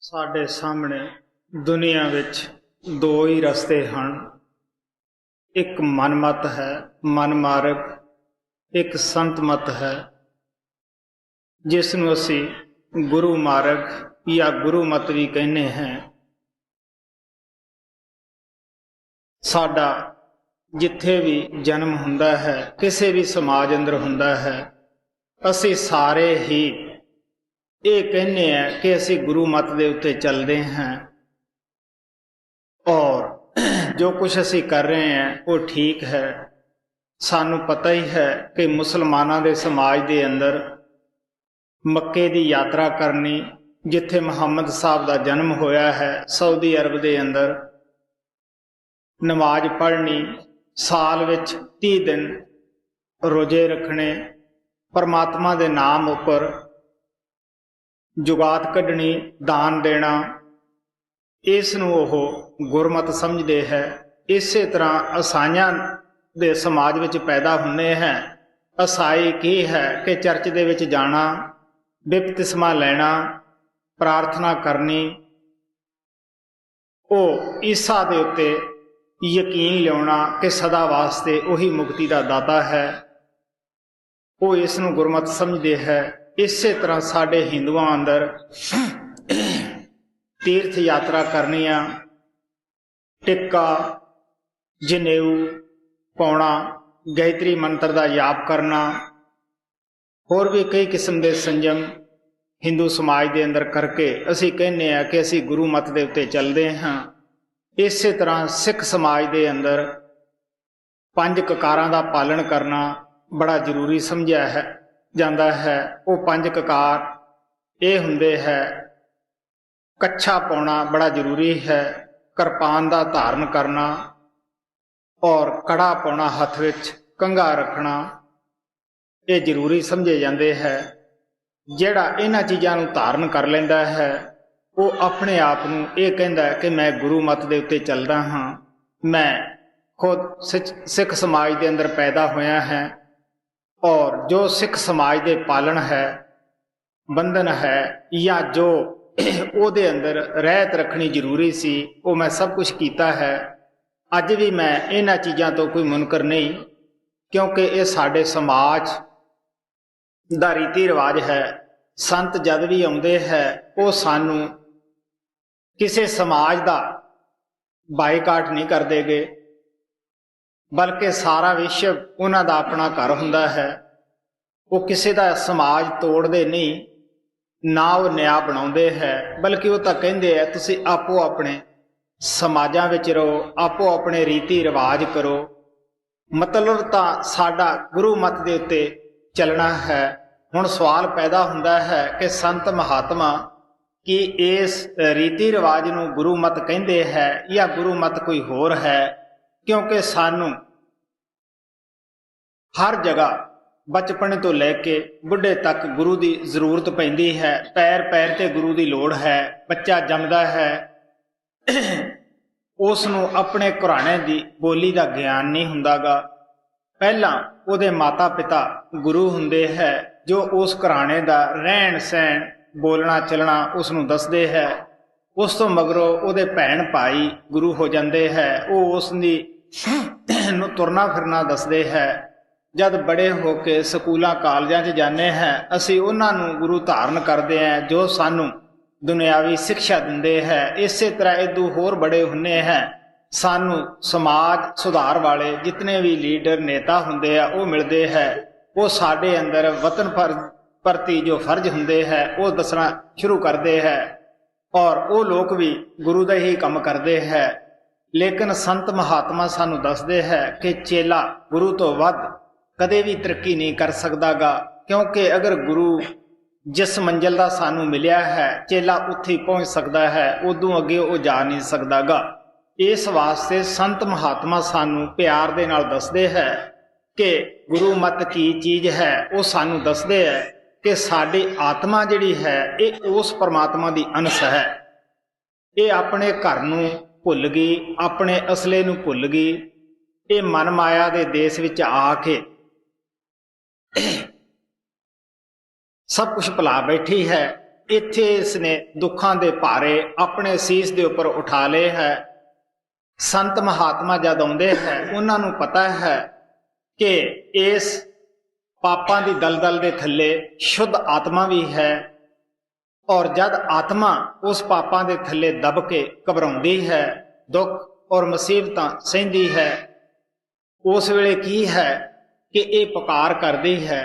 ਸਾਡੇ ਸਾਹਮਣੇ ਦੁਨੀਆ ਵਿੱਚ ਦੋ ਹੀ ਰਸਤੇ ਹਨ। ਇੱਕ ਮਨਮਤ ਹੈ, ਮਨਮਾਰਗ, ਇੱਕ ਸੰਤ ਮਤ ਹੈ, ਜਿਸ ਨੂੰ ਅਸੀਂ ਗੁਰੂ ਮਾਰਗ ਜਾਂ ਗੁਰੂ ਮਤ ਵੀ ਕਹਿੰਦੇ ਹਾਂ। ਸਾਡਾ ਜਿੱਥੇ ਵੀ ਜਨਮ ਹੁੰਦਾ ਹੈ, ਕਿਸੇ ਵੀ ਸਮਾਜ ਅੰਦਰ ਹੁੰਦਾ ਹੈ, ਅਸੀਂ ਸਾਰੇ ਹੀ ਇਹ ਕਹਿੰਦੇ ਹਾਂ ਕਿ ਅਸੀਂ ਗੁਰੂ ਮਤ ਦੇ ਉੱਤੇ ਚੱਲਦੇ ਹਾਂ ਔਰ ਜੋ ਕੁਝ ਅਸੀਂ ਕਰ ਰਹੇ ਹਾਂ ਉਹ ਠੀਕ ਹੈ। ਸਾਨੂੰ ਪਤਾ ਹੀ ਹੈ ਕਿ ਮੁਸਲਮਾਨਾਂ ਦੇ ਸਮਾਜ ਦੇ ਅੰਦਰ ਮੱਕੇ ਦੀ ਯਾਤਰਾ ਕਰਨੀ, ਜਿੱਥੇ ਮੁਹੰਮਦ ਸਾਹਿਬ ਦਾ ਜਨਮ ਹੋਇਆ ਹੈ, ਸਾਊਦੀ ਅਰਬ ਦੇ ਅੰਦਰ ਨਮਾਜ਼ ਪੜ੍ਹਨੀ, ਸਾਲ ਵਿੱਚ 30 ਦਿਨ ਰੋਜ਼ੇ ਰੱਖਣੇ, ਪਰਮਾਤਮਾ ਦੇ ਨਾਮ ਉੱਪਰ ਜੁਗਾਤ ਕੱਢਣੀ, ਦਾਨ ਦੇਣਾ, ਇਸ ਨੂੰ ਉਹ ਗੁਰਮਤ ਸਮਝਦੇ ਹੈ। ਇਸੇ ਤਰ੍ਹਾਂ ਈਸਾਈਆਂ ਦੇ ਸਮਾਜ ਵਿੱਚ ਪੈਦਾ ਹੁੰਦੇ ਹੈ। ਈਸਾਈ ਕੀ ਹੈ ਕਿ ਚਰਚ ਦੇ ਵਿੱਚ ਜਾਣਾ, ਬਪਤਿਸਮਾ ਲੈਣਾ, ਪ੍ਰਾਰਥਨਾ ਕਰਨੀ, ਉਹ ਈਸਾ ਦੇ ਉੱਤੇ ਯਕੀਨ ਲਿਆਉਣਾ ਕਿ ਸਦਾ ਵਾਸਤੇ ਉਹੀ ਮੁਕਤੀ ਦਾ ਦਾਤਾ ਹੈ, ਉਹ ਇਸ ਨੂੰ ਗੁਰਮਤ ਸਮਝਦੇ ਹੈ। ਇਸੇ ਤਰ੍ਹਾਂ ਸਾਡੇ ਹਿੰਦੂਆਂ ਅੰਦਰ ਤੀਰਥ ਯਾਤਰਾ ਕਰਨੀਆਂ, ਟਿੱਕਾ, ਜਨੇਊ ਪਾਉਣਾ, ਗਾਇਤਰੀ ਮੰਤਰ ਦਾ ਜਾਪ ਕਰਨਾ, ਹੋਰ ਵੀ ਕਈ ਕਿਸਮ ਦੇ ਸੰਜਮ ਹਿੰਦੂ ਸਮਾਜ ਦੇ ਅੰਦਰ ਕਰਕੇ ਅਸੀਂ ਕਹਿੰਦੇ ਹਾਂ ਕਿ ਅਸੀਂ ਗੁਰੂ ਮਤ ਦੇ ਉੱਤੇ ਚੱਲਦੇ ਹਾਂ। ਇਸੇ ਤਰ੍ਹਾਂ ਸਿੱਖ ਸਮਾਜ ਦੇ ਅੰਦਰ 5 ਕਕਾਰਾਂ ਦਾ ਪਾਲਣ ਕਰਨਾ ਬੜਾ ਜ਼ਰੂਰੀ ਸਮਝਿਆ ਜਾਂਦਾ ਹੈ। ਉਹ 5 ਕਕਾਰ ਇਹ ਹੁੰਦੇ ਹੈ: ਕੱਛਾ ਪਾਉਣਾ ਬੜਾ ਜ਼ਰੂਰੀ ਹੈ, ਕਿਰਪਾਨ ਦਾ ਧਾਰਨ ਕਰਨਾ ਔਰ ਕੜਾ ਪਾਉਣਾ, ਹੱਥ ਵਿੱਚ ਕੰਘਾ ਰੱਖਣਾ, ਇਹ ਜ਼ਰੂਰੀ ਸਮਝੇ ਜਾਂਦੇ ਹੈ। ਜਿਹੜਾ ਇਹਨਾਂ ਚੀਜ਼ਾਂ ਨੂੰ ਧਾਰਨ ਕਰ ਲੈਂਦਾ ਹੈ ਉਹ ਆਪਣੇ ਆਪ ਨੂੰ ਇਹ ਕਹਿੰਦਾ ਹੈ ਕਿ ਮੈਂ ਗੁਰੂ ਮਤ ਦੇ ਉੱਤੇ ਚੱਲਦਾ ਹਾਂ। ਮੈਂ ਖੁਦ ਸਿੱਖ ਸਮਾਜ ਦੇ ਅੰਦਰ ਪੈਦਾ ਹੋਇਆ ਹੈ ਔਰ ਜੋ ਸਿੱਖ ਸਮਾਜ ਦੇ ਪਾਲਣ ਹੈ, ਬੰਧਨ ਹੈ, ਜਾਂ ਜੋ ਉਹਦੇ ਅੰਦਰ ਰਹਿਤ ਰੱਖਣੀ ਜ਼ਰੂਰੀ ਸੀ, ਉਹ ਮੈਂ ਸਭ ਕੁਝ ਕੀਤਾ ਹੈ। ਅੱਜ ਵੀ ਮੈਂ ਇਹਨਾਂ ਚੀਜ਼ਾਂ ਤੋਂ ਕੋਈ ਮੁਨਕਰ ਨਹੀਂ, ਕਿਉਂਕਿ ਇਹ ਸਾਡੇ ਸਮਾਜ ਦਾ ਰੀਤੀ ਰਿਵਾਜ ਹੈ। ਸੰਤ ਜਦ ਵੀ ਆਉਂਦੇ ਹੈ ਉਹ ਸਾਨੂੰ ਕਿਸੇ ਸਮਾਜ ਦਾ ਬਾਈਕਾਟ ਨਹੀਂ ਕਰਦੇਗੇ, ਬਲਕਿ ਸਾਰਾ ਵਿਸ਼ਵ ਉਹਨਾਂ ਦਾ ਆਪਣਾ ਘਰ ਹੁੰਦਾ ਹੈ। ਉਹ ਕਿਸੇ ਦਾ ਸਮਾਜ ਤੋੜਦੇ ਨਹੀਂ, ਨਾ ਉਹ ਨਿਆਂ ਬਣਾਉਂਦੇ ਹੈ, ਬਲਕਿ ਉਹ ਤਾਂ ਕਹਿੰਦੇ ਹੈ ਤੁਸੀਂ ਆਪੋ ਆਪਣੇ ਸਮਾਜਾਂ ਵਿੱਚ ਰਹੋ, ਆਪੋ ਆਪਣੇ ਰੀਤੀ ਰਿਵਾਜ ਕਰੋ। ਮਤਲਬ ਤਾਂ ਸਾਡਾ ਗੁਰੂ ਮਤ ਦੇ ਉੱਤੇ ਚੱਲਣਾ ਹੈ। ਹੁਣ ਸਵਾਲ ਪੈਦਾ ਹੁੰਦਾ ਹੈ ਕਿ ਸੰਤ ਮਹਾਤਮਾ ਕੀ ਇਸ ਰੀਤੀ ਰਿਵਾਜ ਨੂੰ ਗੁਰੂ ਮਤ ਕਹਿੰਦੇ ਹੈ ਜਾਂ ਗੁਰੂ ਮਤ ਕੋਈ ਹੋਰ ਹੈ? ਕਿਉਂਕਿ ਸਾਨੂੰ ਹਰ ਜਗ੍ਹਾ ਬਚਪਨ ਤੋਂ ਲੈ ਕੇ ਬੁੱਢੇ ਤੱਕ ਗੁਰੂ ਦੀ ਜ਼ਰੂਰਤ ਪੈਂਦੀ ਹੈ। ਪੈਰ ਪੈਰ ਤੇ ਗੁਰੂ ਦੀ ਲੋੜ ਹੈ। ਬੱਚਾ ਜੰਮਦਾ ਹੈ, ਉਸ ਨੂੰ ਆਪਣੇ ਘਰਾਣੇ ਦੀ ਬੋਲੀ ਦਾ ਗਿਆਨ ਨਹੀਂ ਹੁੰਦਾਗਾ। ਪਹਿਲਾਂ ਉਹਦੇ ਮਾਤਾ ਪਿਤਾ ਗੁਰੂ ਹੁੰਦੇ ਹੈ, ਜੋ ਉਸ ਘਰਾਣੇ ਦਾ ਰਹਿਣ ਸਹਿਣ, ਬੋਲਣਾ ਚੱਲਣਾ ਉਸ ਨੂੰ ਦੱਸਦੇ ਹੈ। ਉਸ ਤੋਂ ਮਗਰੋਂ ਉਹਦੇ ਭੈਣ ਭਾਈ ਗੁਰੂ ਹੋ ਜਾਂਦੇ ਹੈ, ਉਹ ਉਸ ਦੀ ਨੂੰ ਤੁਰਨਾ ਫਿਰਨਾ ਦੱਸਦੇ ਹੈ। ਜਦ ਬੜੇ ਹੋ ਕੇ ਸਕੂਲਾਂ ਕਾਲਜਾਂ 'ਚ ਜਾਂਦੇ ਹਾਂ, ਅਸੀਂ ਉਹਨਾਂ ਨੂੰ ਗੁਰੂ ਧਾਰਨ ਕਰਦੇ ਹਾਂ, ਜੋ ਸਾਨੂੰ ਦੁਨਿਆਵੀ ਸਿੱਖਿਆ ਦਿੰਦੇ ਹੈ। ਇਸੇ ਤਰ੍ਹਾਂ ਇਦੋਂ ਹੋਰ ਬੜੇ ਹੁੰਦੇ ਹੈ, ਸਾਨੂੰ ਸਮਾਜ ਸੁਧਾਰ ਵਾਲੇ ਜਿਤਨੇ ਵੀ ਲੀਡਰ ਨੇਤਾ ਹੁੰਦੇ ਆ ਉਹ ਮਿਲਦੇ ਹੈ। ਉਹ ਸਾਡੇ ਅੰਦਰ ਵਤਨ ਪ੍ਰਤੀ ਜੋ ਫਰਜ਼ ਹੁੰਦੇ ਹੈ ਉਹ ਦੱਸਣਾ ਸ਼ੁਰੂ ਕਰਦੇ ਹੈ ਔਰ ਉਹ ਲੋਕ ਵੀ ਗੁਰੂ ਦਾ ਹੀ ਕੰਮ ਕਰਦੇ ਹੈ। ਲੇਕਿਨ ਸੰਤ ਮਹਾਤਮਾ ਸਾਨੂੰ ਦੱਸਦੇ ਹੈ ਕਿ ਚੇਲਾ ਗੁਰੂ ਤੋਂ ਵੱਧ ਕਦੇ ਵੀ ਤਰੱਕੀ ਨਹੀਂ ਕਰ ਸਕਦਾਗਾ, ਕਿਉਂਕਿ ਅਗਰ ਗੁਰੂ ਜਿਸ ਮੰਜ਼ਿਲ ਦਾ ਸਾਨੂੰ ਮਿਲਿਆ ਹੈ, ਚੇਲਾ ਉੱਥੇ ਪਹੁੰਚ ਸਕਦਾ ਹੈ, ਉਦੋਂ ਅੱਗੇ ਉਹ ਜਾ ਨਹੀਂ ਸਕਦਾਗਾ। ਇਸ ਵਾਸਤੇ ਸੰਤ ਮਹਾਤਮਾ ਸਾਨੂੰ ਪਿਆਰ ਦੇ ਨਾਲ ਦੱਸਦੇ ਹੈ ਕਿ ਗੁਰੂ ਮਤ ਕੀ ਚੀਜ਼ ਹੈ। ਉਹ ਸਾਨੂੰ ਦੱਸਦੇ ਹੈ ਕਿ ਸਾਡੀ ਆਤਮਾ ਜਿਹੜੀ ਹੈ ਇਹ ਉਸ ਪਰਮਾਤਮਾ ਦੀ ਅੰਸ਼ ਹੈ। ਇਹ ਆਪਣੇ ਘਰ ਨੂੰ ਭੁੱਲ ਗਈ, ਆਪਣੇ ਅਸਲੇ ਨੂੰ ਭੁੱਲ ਗਈ। ਇਹ ਮਨ ਮਾਇਆ ਦੇ ਦੇਸ਼ ਵਿੱਚ ਆ ਕੇ ਸਭ ਕੁਝ ਭੁਲਾ ਬੈਠੀ ਹੈ। ਇੱਥੇ ਇਸਨੇ ਦੁੱਖਾਂ ਦੇ ਭਾਰੇ ਆਪਣੇ ਸੀਸ ਦੇ ਉੱਪਰ ਉਠਾ ਲਏ ਹੈ। ਸੰਤ ਮਹਾਤਮਾ ਜਦ ਆਉਂਦੇ ਹੈ ਉਹਨਾਂ ਨੂੰ ਪਤਾ ਹੈ ਕਿ ਇਸ ਪਾਪਾਂ ਦੀ ਦਲਦਲ ਦੇ ਥੱਲੇ ਸ਼ੁੱਧ ਆਤਮਾ ਵੀ ਹੈ, ਔਰ ਜਦ ਆਤਮਾ ਉਸ ਪਾਪਾਂ ਦੇ ਥੱਲੇ ਦਬ ਕੇ ਘਬਰਾਉਂਦੀ ਹੈ, ਦੁੱਖ ਔਰ ਮੁਸੀਬਤਾਂ ਸਹਿੰਦੀ ਹੈ, ਉਸ ਵੇਲੇ ਕੀ ਹੈ ਕਿ ਇਹ ਪੁਕਾਰ ਕਰਦੀ ਹੈ।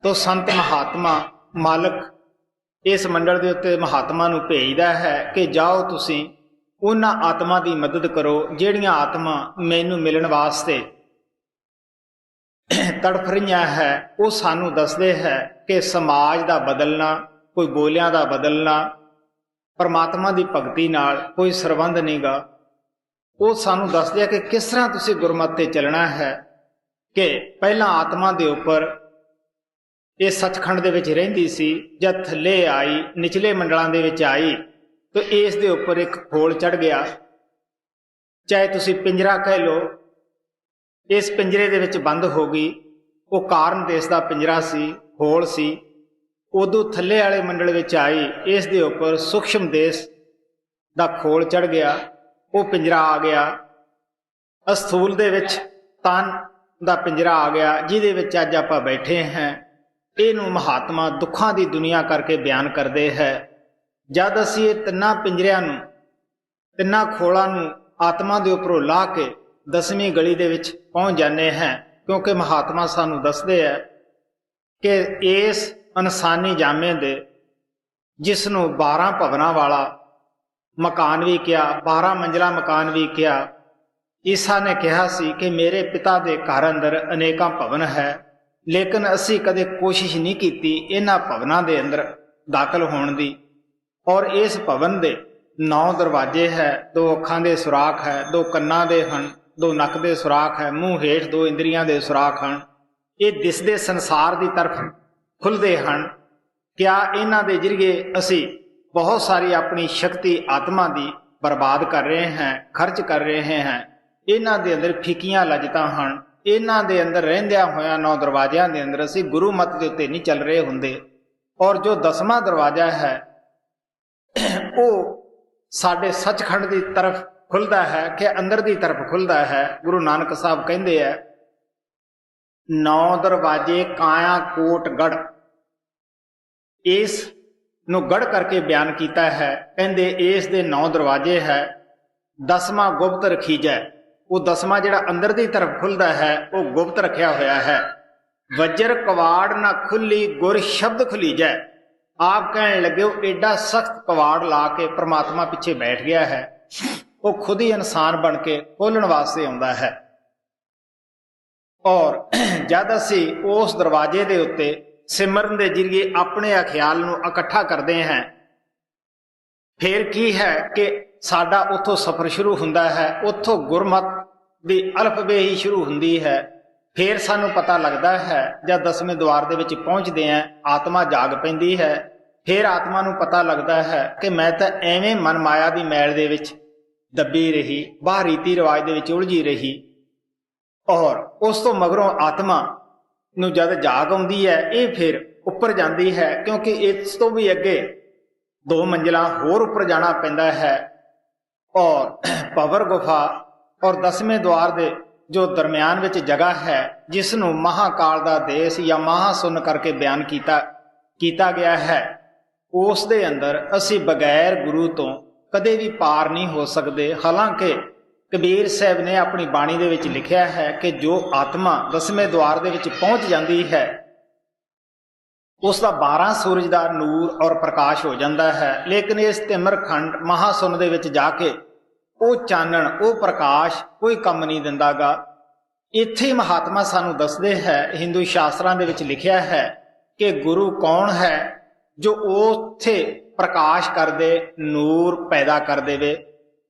ਤੋ ਸੰਤ ਮਹਾਤਮਾ ਮਾਲਕ ਇਸ ਮੰਡਲ ਦੇ ਉੱਤੇ ਮਹਾਤਮਾ ਨੂੰ ਭੇਜਦਾ ਹੈ ਕਿ ਜਾਓ ਤੁਸੀਂ ਉਹਨਾਂ ਆਤਮਾ ਦੀ ਮਦਦ ਕਰੋ ਜਿਹੜੀਆਂ ਆਤਮਾ ਮੈਨੂੰ ਮਿਲਣ ਵਾਸਤੇ ਤੜਫ ਰਹੀਆਂ ਹੈ। ਉਹ ਸਾਨੂੰ ਦੱਸਦੇ ਹੈ ਕਿ ਸਮਾਜ ਦਾ ਬਦਲਣਾ, ਕੋਈ ਬੋਲਿਆਂ ਦਾ ਬਦਲਣਾ, ਪਰਮਾਤਮਾ ਦੀ ਭਗਤੀ ਨਾਲ ਕੋਈ ਸਰਬੰਧ ਨਹੀਂਗਾ। ਉਹ ਸਾਨੂੰ ਦੱਸਦੇ ਆ ਕਿ ਕਿਸ ਤਰ੍ਹਾਂ ਤੁਸੀਂ ਗੁਰਮਤਿ ਤੇ ਚੱਲਣਾ ਹੈ। ਕਿ ਪਹਿਲਾਂ ਆਤਮਾ ਦੇ ਉੱਪਰ ਇਹ ਸੱਚਖੰਡ ਦੇ ਵਿੱਚ ਰਹਿੰਦੀ ਸੀ, ਜਦ ਥੱਲੇ ਆਈ, ਨਿਚਲੇ ਮੰਡਲਾਂ ਦੇ ਵਿੱਚ ਆਈ, ਤਾਂ ਇਸ ਦੇ ਉੱਪਰ ਇੱਕ ਖੋਲ ਚੜ ਗਿਆ। ਚਾਹੇ ਤੁਸੀਂ ਪਿੰਜਰਾ ਕਹਿ ਲਓ, ਇਸ ਪਿੰਜਰੇ ਦੇ ਵਿੱਚ ਬੰਦ ਹੋ ਗਈ। ਉਹ ਕਾਰਨ ਦੇਸ਼ ਦਾ ਪਿੰਜਰਾ ਸੀ, ਖੋਲ ਸੀ। ਉਦੋਂ ਥੱਲੇ ਵਾਲੇ ਮੰਡਲ ਵਿੱਚ ਆਈ, ਇਸ ਦੇ ਉੱਪਰ ਸੂਖਸ਼ਮ ਦੇਸ਼ ਦਾ ਖੋਲ ਚੜ ਗਿਆ, ਉਹ ਪਿੰਜਰਾ ਆ ਗਿਆ। ਅਸਥੂਲ ਦੇ ਵਿੱਚ ਤਨ ਦਾ ਪਿੰਜਰਾ ਆ ਗਿਆ, ਜਿਹਦੇ ਵਿੱਚ ਅੱਜ ਆਪਾਂ ਬੈਠੇ ਹਾਂ। ਇਹਨੂੰ ਮਹਾਤਮਾ ਦੁੱਖਾਂ ਦੀ ਦੁਨੀਆ ਕਰਕੇ ਬਿਆਨ ਕਰਦੇ ਹੈ। ਜਦ ਅਸੀਂ ਇਹ ਤਿੰਨਾਂ ਪਿੰਜਰਿਆਂ ਨੂੰ, ਤਿੰਨਾਂ ਖੋਲਾਂ ਨੂੰ ਆਤਮਾ ਦੇ ਉੱਪਰੋਂ ਲਾਹ ਕੇ 10ਵੀਂ ਗਲੀ ਦੇ ਵਿੱਚ ਪਹੁੰਚ ਜਾਂਦੇ ਹਾਂ, ਕਿਉਂਕਿ ਮਹਾਤਮਾ ਸਾਨੂੰ ਦੱਸਦੇ ਹੈ ਕਿ ਇਸ ਇਨਸਾਨੀ ਜਾਮੇ ਦੇ, ਜਿਸ ਨੂੰ 12 ਭਵਨਾਂ ਵਾਲਾ ਮਕਾਨ ਵੀ ਕਿਹਾ, 12 ਮੰਜ਼ਿਲਾ ਮਕਾਨ ਵੀ ਕਿਹਾ, ਈਸਾ ਨੇ ਕਿਹਾ ਸੀ ਕਿ ਮੇਰੇ ਪਿਤਾ ਦੇ ਘਰ ਅੰਦਰ ਅਨੇਕਾਂ ਭਵਨ ਹੈ, ਲੇਕਿਨ ਅਸੀਂ ਕਦੇ ਕੋਸ਼ਿਸ਼ ਨਹੀਂ ਕੀਤੀ ਇਹਨਾਂ ਭਵਨਾਂ ਦੇ ਅੰਦਰ ਦਾਖਲ ਹੋਣ ਦੀ। ਔਰ ਇਸ ਭਵਨ ਦੇ 9 ਦਰਵਾਜ਼ੇ ਹੈ, 2 ਅੱਖਾਂ ਦੇ ਸੁਰਾਖ ਹੈ, 2 ਕੰਨਾਂ ਦੇ ਹਨ, 2 ਨੱਕ ਦੇ ਸੁਰਾਖ ਹੈ, ਮੂੰਹ ਹੇਠ 2 ਇੰਦਰੀਆਂ ਦੇ ਸੁਰਾਖ ਹਨ। ਇਹ ਦਿਸਦੇ ਸੰਸਾਰ ਦੀ ਤਰਫ ਖੁੱਲ੍ਹਦੇ ਹਨ। ਕਿਆ ਇਹਨਾਂ ਦੇ ਜ਼ਰੀਏ ਅਸੀਂ ਬਹੁਤ ਸਾਰੀ ਆਪਣੀ ਸ਼ਕਤੀ ਆਤਮਾ ਦੀ ਬਰਬਾਦ ਕਰ ਰਹੇ ਹਾਂ, ਖਰਚ ਕਰ ਰਹੇ ਹਾਂ। ਇਹਨਾਂ ਦੇ ਅੰਦਰ ਫਿੱਕੀਆਂ ਲਜਤਾਂ ਹਨ। ਇਹਨਾਂ ਦੇ ਅੰਦਰ ਰਹਿੰਦਿਆਂ ਹੋਇਆਂ 9 ਦਰਵਾਜ਼ਿਆਂ ਦੇ ਅੰਦਰ ਅਸੀਂ ਗੁਰੂ ਮਤ ਦੇ ਉੱਤੇ ਨਹੀਂ ਚੱਲ ਰਹੇ ਹੁੰਦੇ। ਔਰ ਜੋ 10ਵਾਂ ਦਰਵਾਜ਼ਾ ਹੈ ਉਹ ਸਾਡੇ ਸੱਚਖੰਡ ਦੀ ਤਰਫ ਖੁੱਲਦਾ ਹੈ ਕਿ ਅੰਦਰ ਦੀ ਤਰਫ ਖੁੱਲਦਾ ਹੈ। ਗੁਰੂ ਨਾਨਕ ਸਾਹਿਬ ਕਹਿੰਦੇ ਹੈ 9 ਦਰਵਾਜ਼ੇ ਕਾਇਆ ਕੋਟ ਗੜ, ਇਸ ਨੂੰ ਗੜ ਕਰਕੇ ਬਿਆਨ ਕੀਤਾ ਹੈ। ਕਹਿੰਦੇ ਇਸ ਦੇ 9 ਦਰਵਾਜ਼ੇ ਹੈ, 10ਵਾਂ ਗੁਪਤ ਰਖੀਜੈ। ਉਹ 10ਵਾਂ ਜਿਹੜਾ ਅੰਦਰ ਦੀ ਤਰਫ ਖੁੱਲਦਾ ਹੈ ਉਹ ਗੁਪਤ ਰੱਖਿਆ ਹੋਇਆ ਹੈ। ਵਜਰ ਕਵਾੜ ਨਾ ਖੁੱਲੀ ਗੁਰ ਸ਼ਬਦ ਖੁਲੀਜੈ। ਆਪ ਕਹਿਣ ਲੱਗੇ ਉਹ ਏਡਾ ਸਖਤ ਕਵਾੜ ਲਾ ਕੇ ਪ੍ਰਮਾਤਮਾ ਪਿੱਛੇ ਬੈਠ ਗਿਆ ਹੈ, ਉਹ ਖੁਦ ਹੀ ਇਨਸਾਨ ਬਣ ਕੇ ਖੋਲਣ ਵਾਸਤੇ ਆਉਂਦਾ ਹੈ। ਔਰ ਜਦ ਅਸੀਂ ਉਸ ਦਰਵਾਜ਼ੇ ਦੇ ਉੱਤੇ ਸਿਮਰਨ ਦੇ ਜ਼ਰੀਏ ਆਪਣੇ ਖਿਆਲ ਨੂੰ ਇਕੱਠਾ ਕਰਦੇ ਹਾਂ, ਫਿਰ ਕੀ ਹੈ ਕਿ ਸਾਡਾ ਉੱਥੋਂ ਸਫ਼ਰ ਸ਼ੁਰੂ ਹੁੰਦਾ ਹੈ। ਉੱਥੋਂ ਗੁਰਮਤ ਦੀ ਅਲਫਬੇ ਹੀ ਸ਼ੁਰੂ ਹੁੰਦੀ ਹੈ। ਫਿਰ ਸਾਨੂੰ ਪਤਾ ਲੱਗਦਾ ਹੈ ਜਦ 10ਵੇਂ ਦੁਆਰ ਦੇ ਵਿੱਚ ਪਹੁੰਚਦੇ ਹਾਂ, ਆਤਮਾ ਜਾਗ ਪੈਂਦੀ ਹੈ। ਫਿਰ ਆਤਮਾ ਨੂੰ ਪਤਾ ਲੱਗਦਾ ਹੈ ਕਿ ਮੈਂ ਤਾਂ ਐਵੇਂ ਮਨ ਮਾਇਆ ਦੀ ਮੈਲ ਦੇ ਵਿੱਚ ਦੱਬੀ ਰਹੀ, ਬਾਹਰ ਰੀਤੀ ਰਿਵਾਜ ਦੇ ਵਿੱਚ ਉਲਝੀ ਰਹੀ। ਔਰ ਉਸ ਤੋਂ ਮਗਰੋਂ ਆਤਮਾ ਨੂੰ ਜਦ ਜਾਗ ਆਉਂਦੀ ਹੈ, ਇਹ ਫਿਰ ਉੱਪਰ ਜਾਂਦੀ ਹੈ, ਕਿਉਂਕਿ ਇਸ ਤੋਂ ਵੀ ਅੱਗੇ 2 ਮੰਜ਼ਿਲਾਂ ਹੋਰ ਉੱਪਰ ਜਾਣਾ ਪੈਂਦਾ ਹੈ। ਔਰ ਭਵਰ ਗੁਫਾ ਔਰ 10ਵੇਂ ਦੁਆਰ ਦੇ ਜੋ ਦਰਮਿਆਨ ਵਿੱਚ ਜਗ੍ਹਾ ਹੈ, ਜਿਸ ਨੂੰ ਮਹਾਕਾਲ ਦਾ ਦੇਸ਼ ਜਾਂ ਮਹਾਸੁੰਨ ਕਰਕੇ ਬਿਆਨ ਕੀਤਾ ਗਿਆ ਹੈ, ਉਸ ਦੇ ਅੰਦਰ ਅਸੀਂ ਬਗੈਰ ਗੁਰੂ ਤੋਂ ਕਦੇ ਵੀ ਪਾਰ ਨਹੀਂ ਹੋ ਸਕਦੇ। ਹਾਲਾਂਕਿ ਕਬੀਰ ਸਾਹਿਬ ਨੇ ਆਪਣੀ ਬਾਣੀ ਦੇ ਵਿੱਚ ਲਿਖਿਆ ਹੈ ਕਿ ਜੋ ਆਤਮਾ 10ਵੇਂ ਦੁਆਰ ਦੇ ਵਿੱਚ ਪਹੁੰਚ ਜਾਂਦੀ ਹੈ, ਉਸ ਦਾ 12 ਸੂਰਜ ਦਾ ਨੂਰ ਔਰ ਪ੍ਰਕਾਸ਼ ਹੋ ਜਾਂਦਾ ਹੈ। ਲੇਕਿਨ ਇਸ ਤਿਮਰਖੰਡ ਮਹਾਸੁੰਨ ਦੇ ਵਿੱਚ ਜਾ ਕੇ ਉਹ ਚਾਨਣ, ਉਹ ਪ੍ਰਕਾਸ਼ ਕੋਈ ਕੰਮ ਨਹੀਂ ਦਿੰਦਾਗਾ। ਇੱਥੇ ਮਹਾਤਮਾ ਸਾਨੂੰ ਦੱਸਦੇ ਹੈ, ਹਿੰਦੂ ਸ਼ਾਸਤਰਾਂ ਦੇ ਵਿੱਚ ਲਿਖਿਆ ਹੈ ਕਿ ਗੁਰੂ ਕੌਣ ਹੈ ਜੋ ਉੱਥੇ ਪ੍ਰਕਾਸ਼ ਕਰ ਦੇ, ਨੂਰ ਪੈਦਾ ਕਰ ਦੇਵੇ,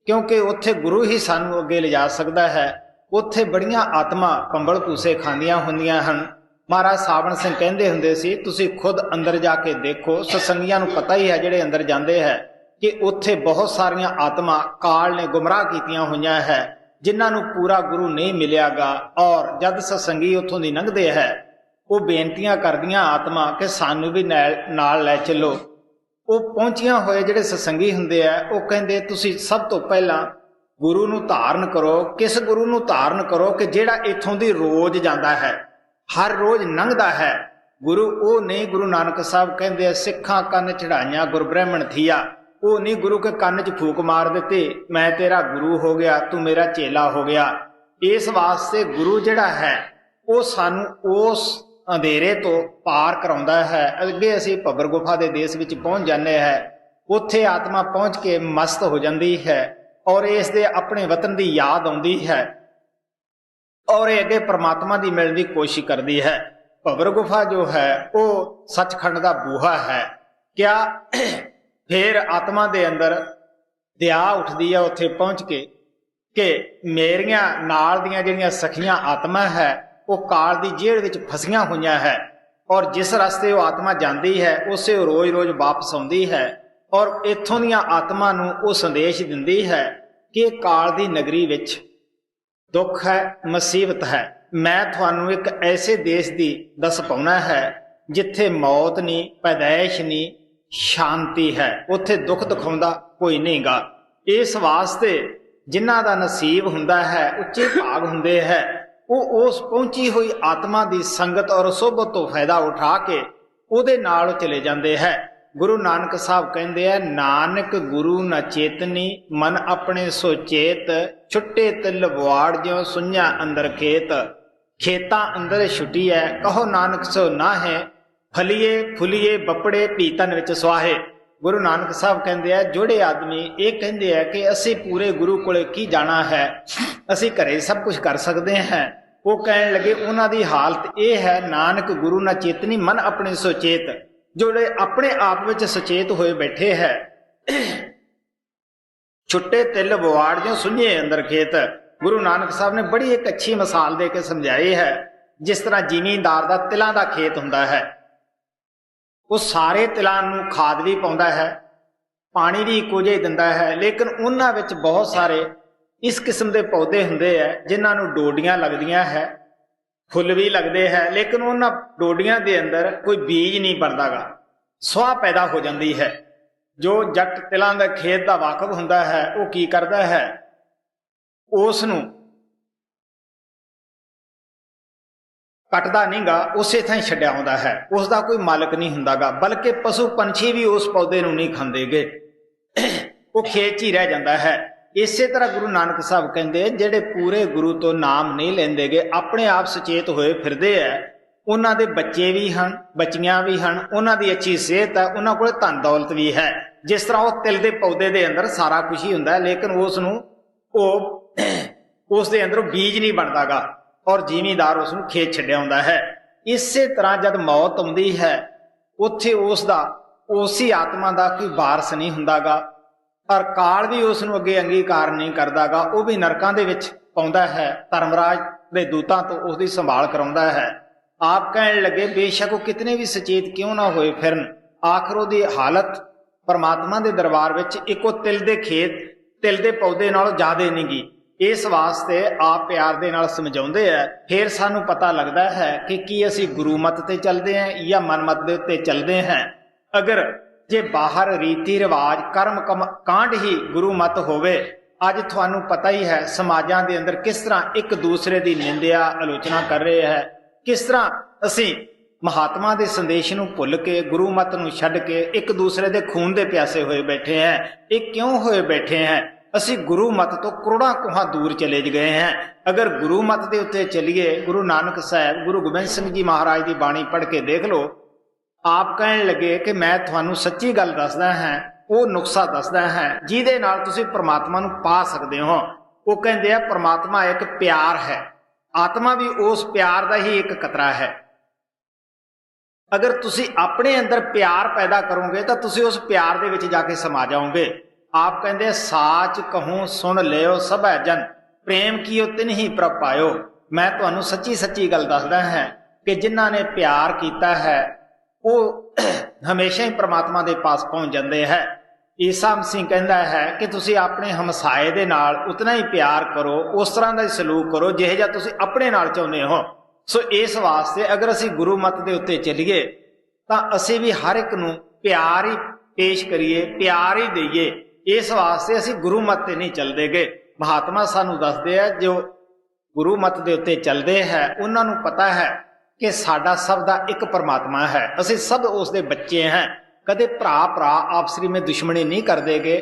ਕਿਉਂਕਿ ਉੱਥੇ ਗੁਰੂ ਹੀ ਸਾਨੂੰ ਅੱਗੇ ਲਿਜਾ ਸਕਦਾ ਹੈ। ਉੱਥੇ ਬੜੀਆਂ ਆਤਮਾ ਕੰਬਲ ਭੂਸੇ ਖਾਂਦੀਆਂ ਹੁੰਦੀਆਂ ਹਨ। ਮਹਾਰਾਜ ਸਾਵਣ ਸਿੰਘ ਕਹਿੰਦੇ ਹੁੰਦੇ ਸੀ, ਤੁਸੀਂ ਖੁਦ ਅੰਦਰ ਜਾ ਕੇ ਦੇਖੋ। ਸਤਸੰਗੀਆਂ ਨੂੰ ਪਤਾ ਹੀ ਹੈ ਜਿਹੜੇ ਅੰਦਰ ਜਾਂਦੇ ਹੈ ਕਿ ਉੱਥੇ ਬਹੁਤ ਸਾਰੀਆਂ ਆਤਮਾ ਕਾਲ ਨੇ ਗੁੰਮਰਾਹ ਕੀਤੀਆਂ ਹੋਈਆਂ ਹੈ, ਜਿਨ੍ਹਾਂ ਨੂੰ ਪੂਰਾ ਗੁਰੂ ਨਹੀਂ ਮਿਲਿਆਗਾ। ਔਰ ਜਦ ਸਤਸੰਗੀ ਉੱਥੋਂ ਦੀ ਲੰਘਦੇ ਹੈ, ਉਹ ਬੇਨਤੀਆਂ ਕਰਦੀਆਂ ਆਤਮਾ ਕਿ ਸਾਨੂੰ ਵੀ ਨਾਲ ਲੈ ਚੱਲੋ। ਉਹ ਪਹੁੰਚੀਆਂ ਹੋਏ ਜਿਹੜੇ ਸਤਸੰਗੀ ਹੁੰਦੇ ਆ ਉਹ ਕਹਿੰਦੇ ਤੁਸੀਂ ਸਭ ਤੋਂ ਪਹਿਲਾਂ ਗੁਰੂ ਨੂੰ ਧਾਰਨ ਕਰੋ। ਕਿਸ ਗੁਰੂ ਨੂੰ ਧਾਰਨ ਕਰੋ? ਕਿ ਜਿਹੜਾ ਇੱਥੋਂ ਦੀ ਰੋਜ਼ ਜਾਂਦਾ ਹੈ, ਹਰ ਰੋਜ਼ ਲੰਘਦਾ ਹੈ। ਗੁਰੂ ਉਹ ਨਹੀਂ, ਗੁਰੂ ਨਾਨਕ ਸਾਹਿਬ ਕਹਿੰਦੇ ਆ ਸਿੱਖਾਂ ਕੰਨ ਚੜਾਈਆਂ ਗੁਰ ਬ੍ਰਾਹਮਣ ਥੀਆ। ਉਹ ਨਹੀਂ ਗੁਰੂ ਕੇ ਕੰਨ 'ਚ ਫੂਕ ਮਾਰ ਦਿੱਤੀ, ਮੈਂ ਤੇਰਾ ਗੁਰੂ ਹੋ ਗਿਆ, ਤੂੰ ਮੇਰਾ ਚੇਲਾ ਹੋ ਗਿਆ। ਇਸ ਵਾਸਤੇ ਗੁਰੂ ਜਿਹੜਾ ਹੈ ਉਹ ਸਾਨੂੰ ਉਸ ਅੰਧੇਰੇ ਤੋਂ ਪਾਰ ਕਰਾਉਂਦਾ ਹੈ। ਅੱਗੇ ਅਸੀਂ ਭੱਬਰ ਗੁਫਾ ਦੇ ਦੇਸ਼ ਵਿੱਚ ਪਹੁੰਚ ਜਾਂਦੇ ਹਾਂ, ਉੱਥੇ ਆਤਮਾ ਪਹੁੰਚ ਕੇ ਮਸਤ ਹੋ ਜਾਂਦੀ ਹੈ ਔਰ ਇਸ ਦੇ ਆਪਣੇ ਵਤਨ ਦੀ ਯਾਦ ਆਉਂਦੀ ਹੈ ਔਰ ਇਹ ਅੱਗੇ ਪ੍ਰਮਾਤਮਾ ਦੀ ਮਿਲਣ ਦੀ ਕੋਸ਼ਿਸ਼ ਕਰਦੀ ਹੈ। ਭੱਬਰ ਗੁਫਾ ਜੋ ਹੈ ਉਹ ਸੱਚਖੰਡ ਦਾ ਬੂਹਾ ਹੈ। ਕਿਆ ਫਿਰ ਆਤਮਾ ਦੇ ਅੰਦਰ ਦਇਆ ਉੱਠਦੀ ਹੈ ਉੱਥੇ ਪਹੁੰਚ ਕੇ ਕਿ ਮੇਰੀਆਂ ਨਾਲ ਦੀਆਂ ਜਿਹੜੀਆਂ ਸਖੀਆਂ ਆਤਮਾ ਹੈ ਉਹ ਕਾਲ ਦੀ ਜੇਲ੍ਹ ਵਿੱਚ ਫਸੀਆਂ ਹੋਈਆਂ ਹੈ ਔਰ ਜਿਸ ਰਸਤੇ ਉਹ ਆਤਮਾ ਜਾਂਦੀ ਹੈ ਉਸੇ ਉਹ ਰੋਜ਼-ਰੋਜ਼ ਵਾਪਸ ਆਉਂਦੀ ਹੈ ਔਰ ਇੱਥੋਂ ਦੀਆਂ ਆਤਮਾ ਨੂੰ ਉਹ ਸੰਦੇਸ਼ ਦਿੰਦੀ ਹੈ ਕਿ ਕਾਲ ਦੀ ਨਗਰੀ ਵਿੱਚ ਦੁੱਖ ਹੈ, ਮੁਸੀਬਤ ਹੈ। ਮੈਂ ਤੁਹਾਨੂੰ ਇੱਕ ਐਸੇ ਦੇਸ਼ ਦੀ ਦੱਸ ਪਾਉਣਾ ਹੈ ਜਿੱਥੇ ਮੌਤ ਨਹੀਂ, ਪੈਦਾਇਸ਼ ਨਹੀਂ, ਸ਼ਾਂਤੀ ਹੈ। ਉੱਥੇ ਦੁੱਖ ਦਿਖਾਉਂਦਾ ਕੋਈ ਨਹੀਂਗਾ। ਇਸ ਵਾਸਤੇ ਜਿਨ੍ਹਾਂ ਦਾ ਨਸੀਬ ਹੁੰਦਾ ਹੈ, ਉੱਚੇ ਭਾਗ ਹੁੰਦੇ ਹੈ, ਉਹ ਉਸ ਪਹੁੰਚੀ ਹੋਈ ਆਤਮਾ ਦੀ ਸੰਗਤ ਔਰ ਸੋਭਤ ਤੋਂ ਫਾਇਦਾ ਉਠਾ ਕੇ ਉਹਦੇ ਨਾਲ ਚਲੇ ਜਾਂਦੇ ਹੈ। ਗੁਰੂ ਨਾਨਕ ਸਾਹਿਬ ਕਹਿੰਦੇ ਆ, ਨਾਨਕ ਗੁਰੂ ਨ ਚੇਤਨੀ ਮਨ ਆਪਣੇ ਸੁਚੇਤ, ਛੁੱਟੇ ਤਿਲ ਬਵਾੜ ਜਿਉ ਸੁਈਆਂ ਅੰਦਰ ਖੇਤ। ਖੇਤਾਂ ਅੰਦਰ ਛੁੱਟੀ ਹੈ, ਕਹੋ ਨਾਨਕ ਸੋ ਨਾ ਹੈ, ਫਲੀਏ ਫੁਲੀਏ ਬੱਪੜੇ ਪੀਤਨ ਵਿੱਚ ਸੁਆਹੇ। ਗੁਰੂ ਨਾਨਕ ਸਾਹਿਬ ਕਹਿੰਦੇ ਆ, ਜਿਹੜੇ ਆਦਮੀ ਇਹ ਕਹਿੰਦੇ ਆ ਕਿ ਅਸੀਂ ਪੂਰੇ ਗੁਰੂ ਕੋਲੇ ਕੀ ਜਾਣਾ ਹੈ, ਅਸੀਂ ਘਰੇ ਸਭ ਕੁਝ ਕਰ ਸਕਦੇ ਹਾਂ, ਉਹ ਕਹਿਣ ਲੱਗੇ ਉਹਨਾਂ ਦੀ ਹਾਲਤ ਇਹ ਹੈ, ਨਾਨਕ ਗੁਰੂ ਨਾ ਚੇਤਨੀ ਮਨ ਆਪਣੇ ਸੁਚੇਤ, ਜਿਹੜੇ ਆਪਣੇ ਆਪ ਵਿੱਚ ਸੁਚੇਤ ਹੋਏ ਬੈਠੇ ਹੈ। ਛੁੱਟੇ ਤਿਲ ਬਵਾੜ ਜਿਉ ਸੁਈਏ ਅੰਦਰ ਖੇਤ। ਗੁਰੂ ਨਾਨਕ ਸਾਹਿਬ ਨੇ ਬੜੀ ਇੱਕ ਅੱਛੀ ਮਿਸਾਲ ਦੇ ਕੇ ਸਮਝਾਈ ਹੈ। ਜਿਸ ਤਰ੍ਹਾਂ ਜ਼ਿਮੀਂਦਾਰ ਦਾ ਤਿਲਾਂ ਦਾ ਖੇਤ ਹੁੰਦਾ ਹੈ, ਉਹ ਸਾਰੇ ਤਿਲਾਂ ਨੂੰ ਖਾਦ ਵੀ ਪਾਉਂਦਾ ਹੈ, ਪਾਣੀ ਵੀ ਇੱਕੋ ਜਿਹਾ ਹੀ ਦਿੰਦਾ ਹੈ, ਲੇਕਿਨ ਉਹਨਾਂ ਵਿੱਚ ਬਹੁਤ ਸਾਰੇ ਇਸ ਕਿਸਮ ਦੇ ਪੌਦੇ ਹੁੰਦੇ ਹੈ ਜਿਨ੍ਹਾਂ ਨੂੰ ਡੋਡੀਆਂ ਲੱਗਦੀਆਂ ਹੈ, ਫੁੱਲ ਵੀ ਲੱਗਦੇ ਹੈ, ਲੇਕਿਨ ਉਹਨਾਂ ਡੋਡੀਆਂ ਦੇ ਅੰਦਰ ਕੋਈ ਬੀਜ ਨਹੀਂ ਬਣਦਾਗਾ, ਸੁਆਹ ਪੈਦਾ ਹੋ ਜਾਂਦੀ ਹੈ। ਜੋ ਜੱਟ ਤਿਲਾਂ ਦੇ ਖੇਤ ਦਾ ਵਾਕਫ ਹੁੰਦਾ ਹੈ ਉਹ ਕੀ ਕਰਦਾ ਹੈ, ਉਸ ਨੂੰ ਕੱਟਦਾ ਨਹੀਂਗਾ, ਉਸੇ ਥਾਂ ਹੀ ਛੱਡਿਆ ਹੁੰਦਾ ਹੈ। ਉਸ ਦਾ ਕੋਈ ਮਾਲਕ ਨਹੀਂ ਹੁੰਦਾਗਾ, ਬਲਕਿ ਪਸ਼ੂ ਪੰਛੀ ਵੀ ਉਸ ਪੌਦੇ ਨੂੰ ਨਹੀਂ ਖਾਂਦੇਗੇ, ਉਹ ਖੇਤ 'ਚ ਹੀ ਰਹਿ ਜਾਂਦਾ ਹੈ। ਇਸੇ ਤਰ੍ਹਾਂ ਗੁਰੂ ਨਾਨਕ ਸਾਹਿਬ ਕਹਿੰਦੇ, ਜਿਹੜੇ ਪੂਰੇ ਗੁਰੂ ਤੋਂ ਨਾਮ ਨਹੀਂ ਲੈਂਦੇਗੇ, ਆਪਣੇ ਆਪ ਸੁਚੇਤ ਹੋਏ ਫਿਰਦੇ ਹੈ, ਉਹਨਾਂ ਦੇ ਬੱਚੇ ਵੀ ਹਨ, ਬੱਚੀਆਂ ਵੀ ਹਨ, ਉਹਨਾਂ ਦੀ ਅੱਛੀ ਸਿਹਤ ਹੈ, ਉਹਨਾਂ ਕੋਲ ਧਨ ਦੌਲਤ ਵੀ ਹੈ। ਜਿਸ ਤਰ੍ਹਾਂ ਉਹ ਤਿਲ ਦੇ ਪੌਦੇ ਦੇ ਅੰਦਰ ਸਾਰਾ ਕੁਝ ਹੀ ਹੁੰਦਾ ਹੈ, ਲੇਕਿਨ ਉਸ ਦੇ ਅੰਦਰੋਂ ਬੀਜ ਨਹੀਂ ਬਣਦਾਗਾ ਔਰ ਜ਼ਿਮੀਂਦਾਰ ਉਸ ਨੂੰ ਖੇਤ ਛੱਡਿਆ ਹੁੰਦਾ ਹੈ। ਇਸੇ ਤਰ੍ਹਾਂ ਜਦ ਮੌਤ ਆਉਂਦੀ ਹੈ, ਉੱਥੇ ਉਸੇ ਆਤਮਾ ਦਾ ਕੋਈ ਵਾਰਸ ਨਹੀਂ ਹੁੰਦਾਗਾ ਔਰ ਕਾਲ ਵੀ ਉਸ ਨੂੰ ਅੱਗੇ ਅੰਗੀਕਾਰ ਨਹੀਂ ਕਰਦਾਗਾ, ਉਹ ਵੀ ਨਰਕਾਂ ਦੇ ਵਿੱਚ ਪਾਉਂਦਾ ਹੈ, ਧਰਮਰਾਜ ਦੇ ਦੂਤਾਂ ਤੋਂ ਉਸ ਦੀ ਸੰਭਾਲ ਕਰਾਉਂਦਾ ਹੈ। ਆਪ ਕਹਿਣ ਲੱਗੇ, ਬੇਸ਼ੱਕ ਉਹ ਕਿਤਨੇ ਵੀ ਸੁਚੇਤ ਕਿਉਂ ਨਾ ਹੋਏ ਫਿਰਨ, ਆਖਰ ਉਹਦੀ ਹਾਲਤ ਪਰਮਾਤਮਾ ਦੇ ਦਰਬਾਰ ਵਿੱਚ ਇੱਕੋ ਤਿਲ ਦੇ ਖੇਤ, ਤਿਲ ਦੇ ਪੌਦੇ ਨਾਲੋਂ ਜ਼ਿਆਦਾ ਨਹੀਂ ਗੀ। ਇਸ ਵਾਸਤੇ ਆਪ ਪਿਆਰ ਦੇ ਨਾਲ ਸਮਝਾਉਂਦੇ ਆ। ਫਿਰ ਸਾਨੂੰ ਪਤਾ ਲੱਗਦਾ ਹੈ ਕਿ ਕੀ ਅਸੀਂ ਗੁਰੂ ਮਤ ਤੇ ਚੱਲਦੇ ਹਾਂ ਜਾਂ ਮਨ ਮਤ ਦੇ ਉੱਤੇ ਚੱਲਦੇ ਹਾਂ। ਅਗਰ ਜੇ ਬਾਹਰ ਰੀਤੀ ਰਿਵਾਜ ਕਰਮ ਕਾਂਡ ਹੀ ਗੁਰੂ ਮਤ ਹੋਵੇ, ਅੱਜ ਤੁਹਾਨੂੰ ਪਤਾ ਹੀ ਹੈ ਸਮਾਜਾਂ ਦੇ ਅੰਦਰ ਕਿਸ ਤਰ੍ਹਾਂ ਇੱਕ ਦੂਸਰੇ ਦੀ ਨਿੰਦਿਆ ਆਲੋਚਨਾ ਕਰ ਰਹੇ ਹੈ, ਕਿਸ ਤਰ੍ਹਾਂ ਅਸੀਂ ਮਹਾਤਮਾ ਦੇ ਸੰਦੇਸ਼ ਨੂੰ ਭੁੱਲ ਕੇ ਗੁਰੂ ਮਤ ਨੂੰ ਛੱਡ ਕੇ ਇੱਕ ਦੂਸਰੇ ਦੇ ਖੂਨ ਦੇ ਪਿਆਸੇ ਹੋਏ ਬੈਠੇ ਹਾਂ। ਇਹ ਕਿਉਂ ਹੋਏ ਬੈਠੇ ਹਾਂ? ਅਸੀਂ ਗੁਰੂ ਮਤ ਤੋਂ ਕਰੋੜਾਂ ਕੋਹਾਂ ਦੂਰ ਚਲੇ ਗਏ ਹਾਂ। ਅਗਰ ਗੁਰੂ ਮਤ ਦੇ ਉੱਤੇ ਚੱਲੀਏ, ਗੁਰੂ ਨਾਨਕ ਸਾਹਿਬ, ਗੁਰੂ ਗੋਬਿੰਦ ਸਿੰਘ ਜੀ ਮਹਾਰਾਜ ਦੀ ਬਾਣੀ ਪੜ੍ਹ ਕੇ ਦੇਖ ਲਓ। ਆਪ ਕਹਿਣ ਲੱਗੇ ਕਿ ਮੈਂ ਤੁਹਾਨੂੰ ਸੱਚੀ ਗੱਲ ਦੱਸਦਾ ਹਾਂ, ਉਹ ਨੁਕਸਾ ਦੱਸਦਾ ਹਾਂ ਜਿਹਦੇ ਨਾਲ ਤੁਸੀਂ ਪਰਮਾਤਮਾ ਨੂੰ ਪਾ ਸਕਦੇ ਹੋ। ਉਹ ਕਹਿੰਦੇ ਆ, ਪਰਮਾਤਮਾ ਇੱਕ ਪਿਆਰ ਹੈ, ਆਤਮਾ ਵੀ ਉਸ ਪਿਆਰ ਦਾ ਹੀ ਇੱਕ ਕਤਰਾ ਹੈ। ਅਗਰ ਤੁਸੀਂ ਆਪਣੇ ਅੰਦਰ ਪਿਆਰ ਪੈਦਾ ਕਰੋਗੇ ਤਾਂ ਤੁਸੀਂ ਉਸ ਪਿਆਰ ਦੇ ਵਿੱਚ ਜਾ ਕੇ ਸਮਾ ਜਾਓਗੇ। ਆਪ ਕਹਿੰਦੇ, ਸਾਚ ਕਹੂੰ ਸੁਣ ਲਿਓ ਸਭੈ ਜਨ, ਪ੍ਰੇਮ ਕੀਓ ਤਿਨ ਹੀ ਪ੍ਰਭ ਪਾਇਓ। ਮੈਂ ਤੁਹਾਨੂੰ ਸੱਚੀ ਸੱਚੀ ਗੱਲ ਦੱਸਦਾ ਹਾਂ ਕਿ ਜਿਨ੍ਹਾਂ ਨੇ ਪਿਆਰ ਕੀਤਾ ਹੈ ਉਹ ਹਮੇਸ਼ਾ ਹੀ ਪ੍ਰਮਾਤਮਾ ਦੇ ਪਾਸ ਪਹੁੰਚ ਜਾਂਦੇ ਹੈ। ਈਸਾ ਮਸੀਹ ਕਹਿੰਦਾ ਹੈ ਕਿ ਤੁਸੀਂ ਆਪਣੇ ਹਮਸਾਏ ਦੇ ਨਾਲ ਉਤਨਾ ਹੀ ਪਿਆਰ ਕਰੋ, ਉਸ ਤਰ੍ਹਾਂ ਦਾ ਹੀ ਸਲੂਕ ਕਰੋ ਜਿਹੋ ਜਿਹਾ ਤੁਸੀਂ ਆਪਣੇ ਨਾਲ ਚਾਹੁੰਦੇ ਹੋ। ਸੋ ਇਸ ਵਾਸਤੇ ਅਗਰ ਅਸੀਂ ਗੁਰੂ ਮਤ ਦੇ ਉੱਤੇ ਚੱਲੀਏ ਤਾਂ ਅਸੀਂ ਵੀ ਹਰ ਇੱਕ ਨੂੰ पेश करिए, प्यार ही दईए। इस वास्ते असीं गुरु मत ते नहीं चलदे गे। महात्मा सानू दसदे है जो गुरु मत दे उत्ते चलदे है उन्हां नूं पता है कि साडा सब दा एक परमात्मा है, असीं सब उस दे बच्चे हैं। कदे भरा भरा आपसरी में दुश्मनी नहीं करदे गे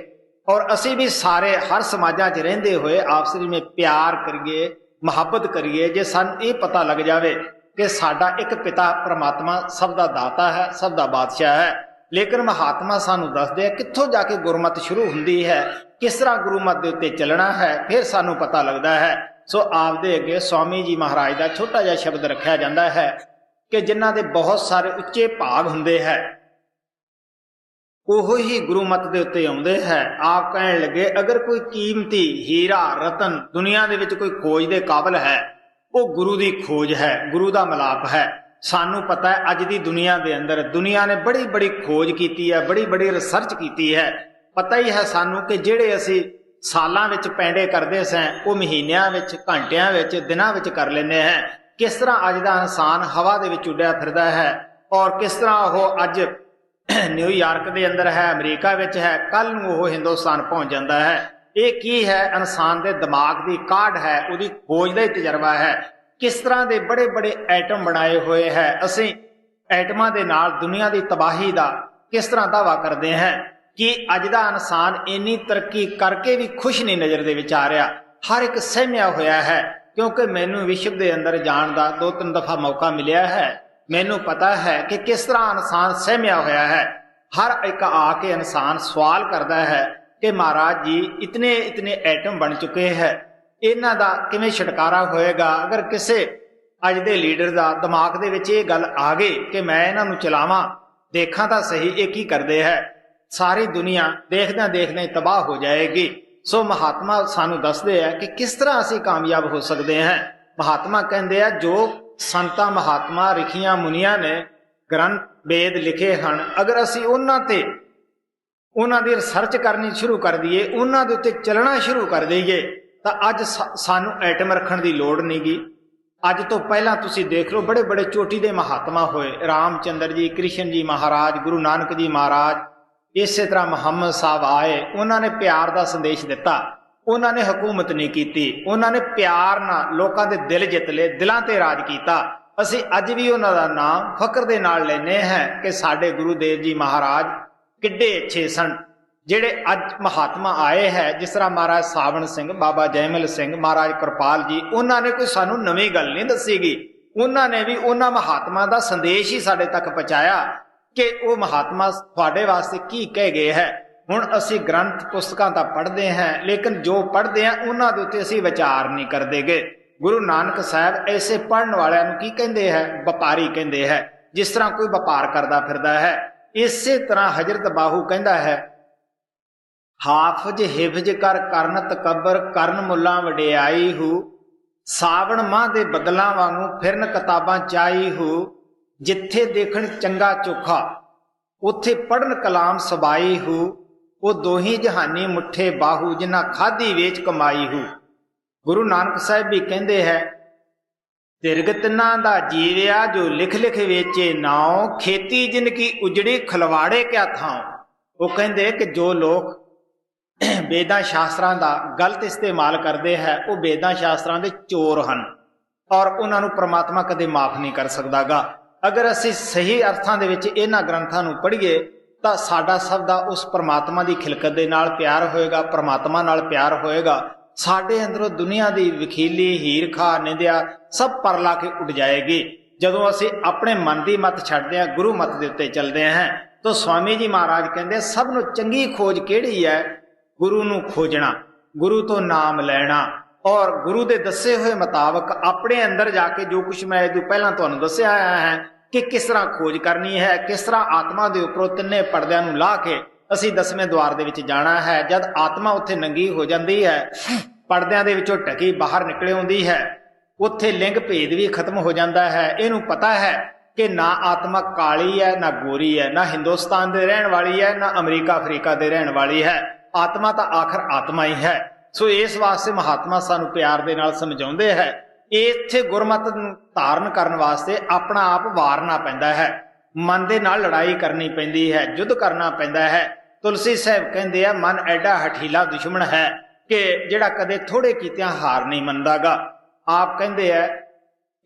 और असीं भी सारे हर समाजां च रहिंदे होए आपसरी में प्यार करिए, मुहब्बत करिए। जे सानू ये पता लग जावे कि साडा एक पिता परमात्मा सब दा दाता है, सब दा बादशाह है। लेकिन महात्मा सानू दसदे है कित्थों जाके गुरमत शुरू हुंदी है, किस तरह गुरुमत दे उत्ते चलना है, फिर सानू पता लगदा है। सो आपदे अगे स्वामी जी महाराज का छोटा जिहा शब्द रखा जाता है कि जिन्हां दे बहुत सारे उच्चे भाग हुंदे है ओहो ही गुरुमत दे उत्ते आउंदे है। आप कहण लगे अगर कोई कीमती हीरा रतन दुनिया दे विच कोई खोज दे काबिल है वो गुरु दी खोज है, गुरु दा मिलाप है। सानू पता है अज दी दुनिया दे अंदर दुनिया ने बड़ी बड़ी खोज की है, बड़ी बड़ी रिसर्च की है। पता ही है सानू कि जिहड़े असीं सालां विच पैंडे करदे सैं वो महीनियां विच, घंटियां विच, दिनां विच कर लैंदे हैं। किस तरह अज दा इंसान हवा दे विच उड्डिया फिरदा है और किस तरह वो अज न्यूयॉर्क दे अंदर है, अमरीका विच है, कल नूं वो हिंदुस्तान पहुंच जाता है। ये की है? इंसान दे दिमाग दी काढ़ है, उहदी खोज दा तजर्बा है। किस तरह दे बड़े बड़े एटम बनाए हुए है। असीं एटमां दे नाल दुनिया दी तबाही दा किस तरह दावा करदे हैं कि अज दा इंसान इन्नी तरक्की करके भी खुश नहीं नज़र दे विच आ रहा। हर एक सहमिया होया है क्योंकि मैनू विश्व दे अंदर जाण दा 2-3 दफा मौका मिलिया है। मैनू पता है कि किस तरह इंसान सहमिया होया है। हर एक आके इंसान सवाल करता है कि महाराज जी इतने इतने एटम बन चुके हैं, इन्हां दा किवें छुटकारा होएगा? अगर किसी अज दे लीडर दा दिमाग दे विच ये गल आ गई कि मैं इन्हां नूं चलावां, देखां तां सही ये की करदे है, सारी दुनिया देखदे देखदे तबाह हो जाएगी। सो महात्मा सानू दसदे है कि किस तरह असीं कामयाब हो सकते हैं। महात्मा कहंदे आ जो संतां महात्मा रिखियां मुनियां ने ग्रंथ वेद लिखे हन, अगर असीं उन्हां ते उन्हां दी रिसर्च करनी शुरू कर दईए, उन्हां दे उत्ते चलना शुरू कर दईए तां अज सानू एटम रखण दी लोड़ नहीं गी। अज तो पहला तुसीं देख लो बड़े बड़े चोटी दे महात्मा होए, रामचंद्र जी, कृष्ण जी महाराज, गुरु नानक जी महाराज, इस तरह मुहम्मद साहब आए, उन्होंने प्यार का संदेश दिता, उन्होंने हुकूमत नहीं की, उन्होंने प्यार नाल लोकां दे दिल जित ले, दिलां ते राज किया। असीं अज भी उन्हां दा नाम फकर दे नाल लैने हैं कि साडे गुरुदेव जी महाराज किड्डे अच्छे सन। जिहड़े अज महात्मा आए हैं जिस तरह महाराज सावण सिंह, बाबा जयमल सिंह, महाराज कृपाल जी, उन्होंने कोई सानू नवीं गल नहीं दसीगी। उन्होंने भी उन्हां महात्मा का संदेश ही साडे तक पहुँचाया कि वो महात्मा थोड़े वास्ते की कह गए है। हुण असीं ग्रंथ पुस्तकां तां पढ़दे हैं लेकिन जो पढ़दे हैं उन्हां दे उत्ते असीं विचार नहीं करदे गे। गुरु नानक साहब ऐसे पढ़न वालियां नूं की कहिंदे है? व्यापारी कहिंदे है, जिस तरह कोई व्यापार करदा फिरदा है। इसे तरह हजरत बाहू कहंदा है हाफज हिफज कर करन तकबर करन मुल्ला वडियाई हूँ, सावण माह दे बदलां वांगू फिरन किताबां चाई हूँ, जिथे देखण चंगा चोखा उथे पढ़न कलाम सबाई हूँ, वो दोही जहानी मुठे बाहू जिन्ना खाधी वेच कमाई हूँ। गुरु नानक साहब भी कहंदे है तिरगत ना दा जीविया जो लिख लिख वेचे नाओ, खेती जिनकी उजड़ी खलवाड़े क्या थाओ। वो कहंदे कि जो लोग वेदां शास्त्रां दा गलत इस्तेमाल करते हैं वो वेदां शास्त्रां दे चोर हैं और उन्होंने परमात्मा कदे माफ नहीं कर सकदा गा। अगर असीं सही अर्थां दे विच इन्हां ग्रंथां नूं पढ़ीए तां साडा सब दा उस परमात्मा दी खिलकत दे नाल प्यार होएगा, परमात्मा नाल प्यार होएगा। साडे अंदरों दुनिया दी वखीली हीर खा निंदिया सब पर ला के उड़ जाएगी। जदों असीं अपने मन दी मत छड्डदे हां, गुरु मत दे उत्ते चलदे हैं, तो स्वामी जी महाराज कहंदे सब नूं चंगी खोज किहड़ी है? गुरु नूं खोजना, गुरु तो नाम लैना और गुरु दे दसे हुए मुताबक अपने अंदर जाके जो कुछ मैं इदों पहलां तुहानूं दस्सिया है कि किस तरह खोज करनी है, किस तरह आत्मा दे उपरों तिन्ने पर्दियां नूं ला के असीं 10वें द्वार दे विच जाना है। जद आत्मा उत्थे नंगी हो जाती है, पर्दियां दे विचों ढकी बाहर निकले आउंदी है, उत्थे लिंग भेद भी खत्म हो जाता है। इहनूं पता है कि ना आत्मा काली है ना गोरी है, ना हिंदुस्तान दे रहण वाली है ना अमरीका अफ्रीका दे रहण वाली है, आत्मा तो आखिर आत्मा ही है। सो इस वास्ते महात्मा सानू प्यार दे नाल समझाउंदे है इत्थे गुरमत नूं धारण करन वास्ते अपना आप वारना पैंदा है। मन दे नाल लड़ाई करनी पैंदी है, युद्ध करना पैंदा है। तुलसी साहब कहते हैं मन एडा हठीला दुश्मन है कि जिहड़ा कदे थोड़े कीतियां हार नहीं मनदागा। आप कहते हैं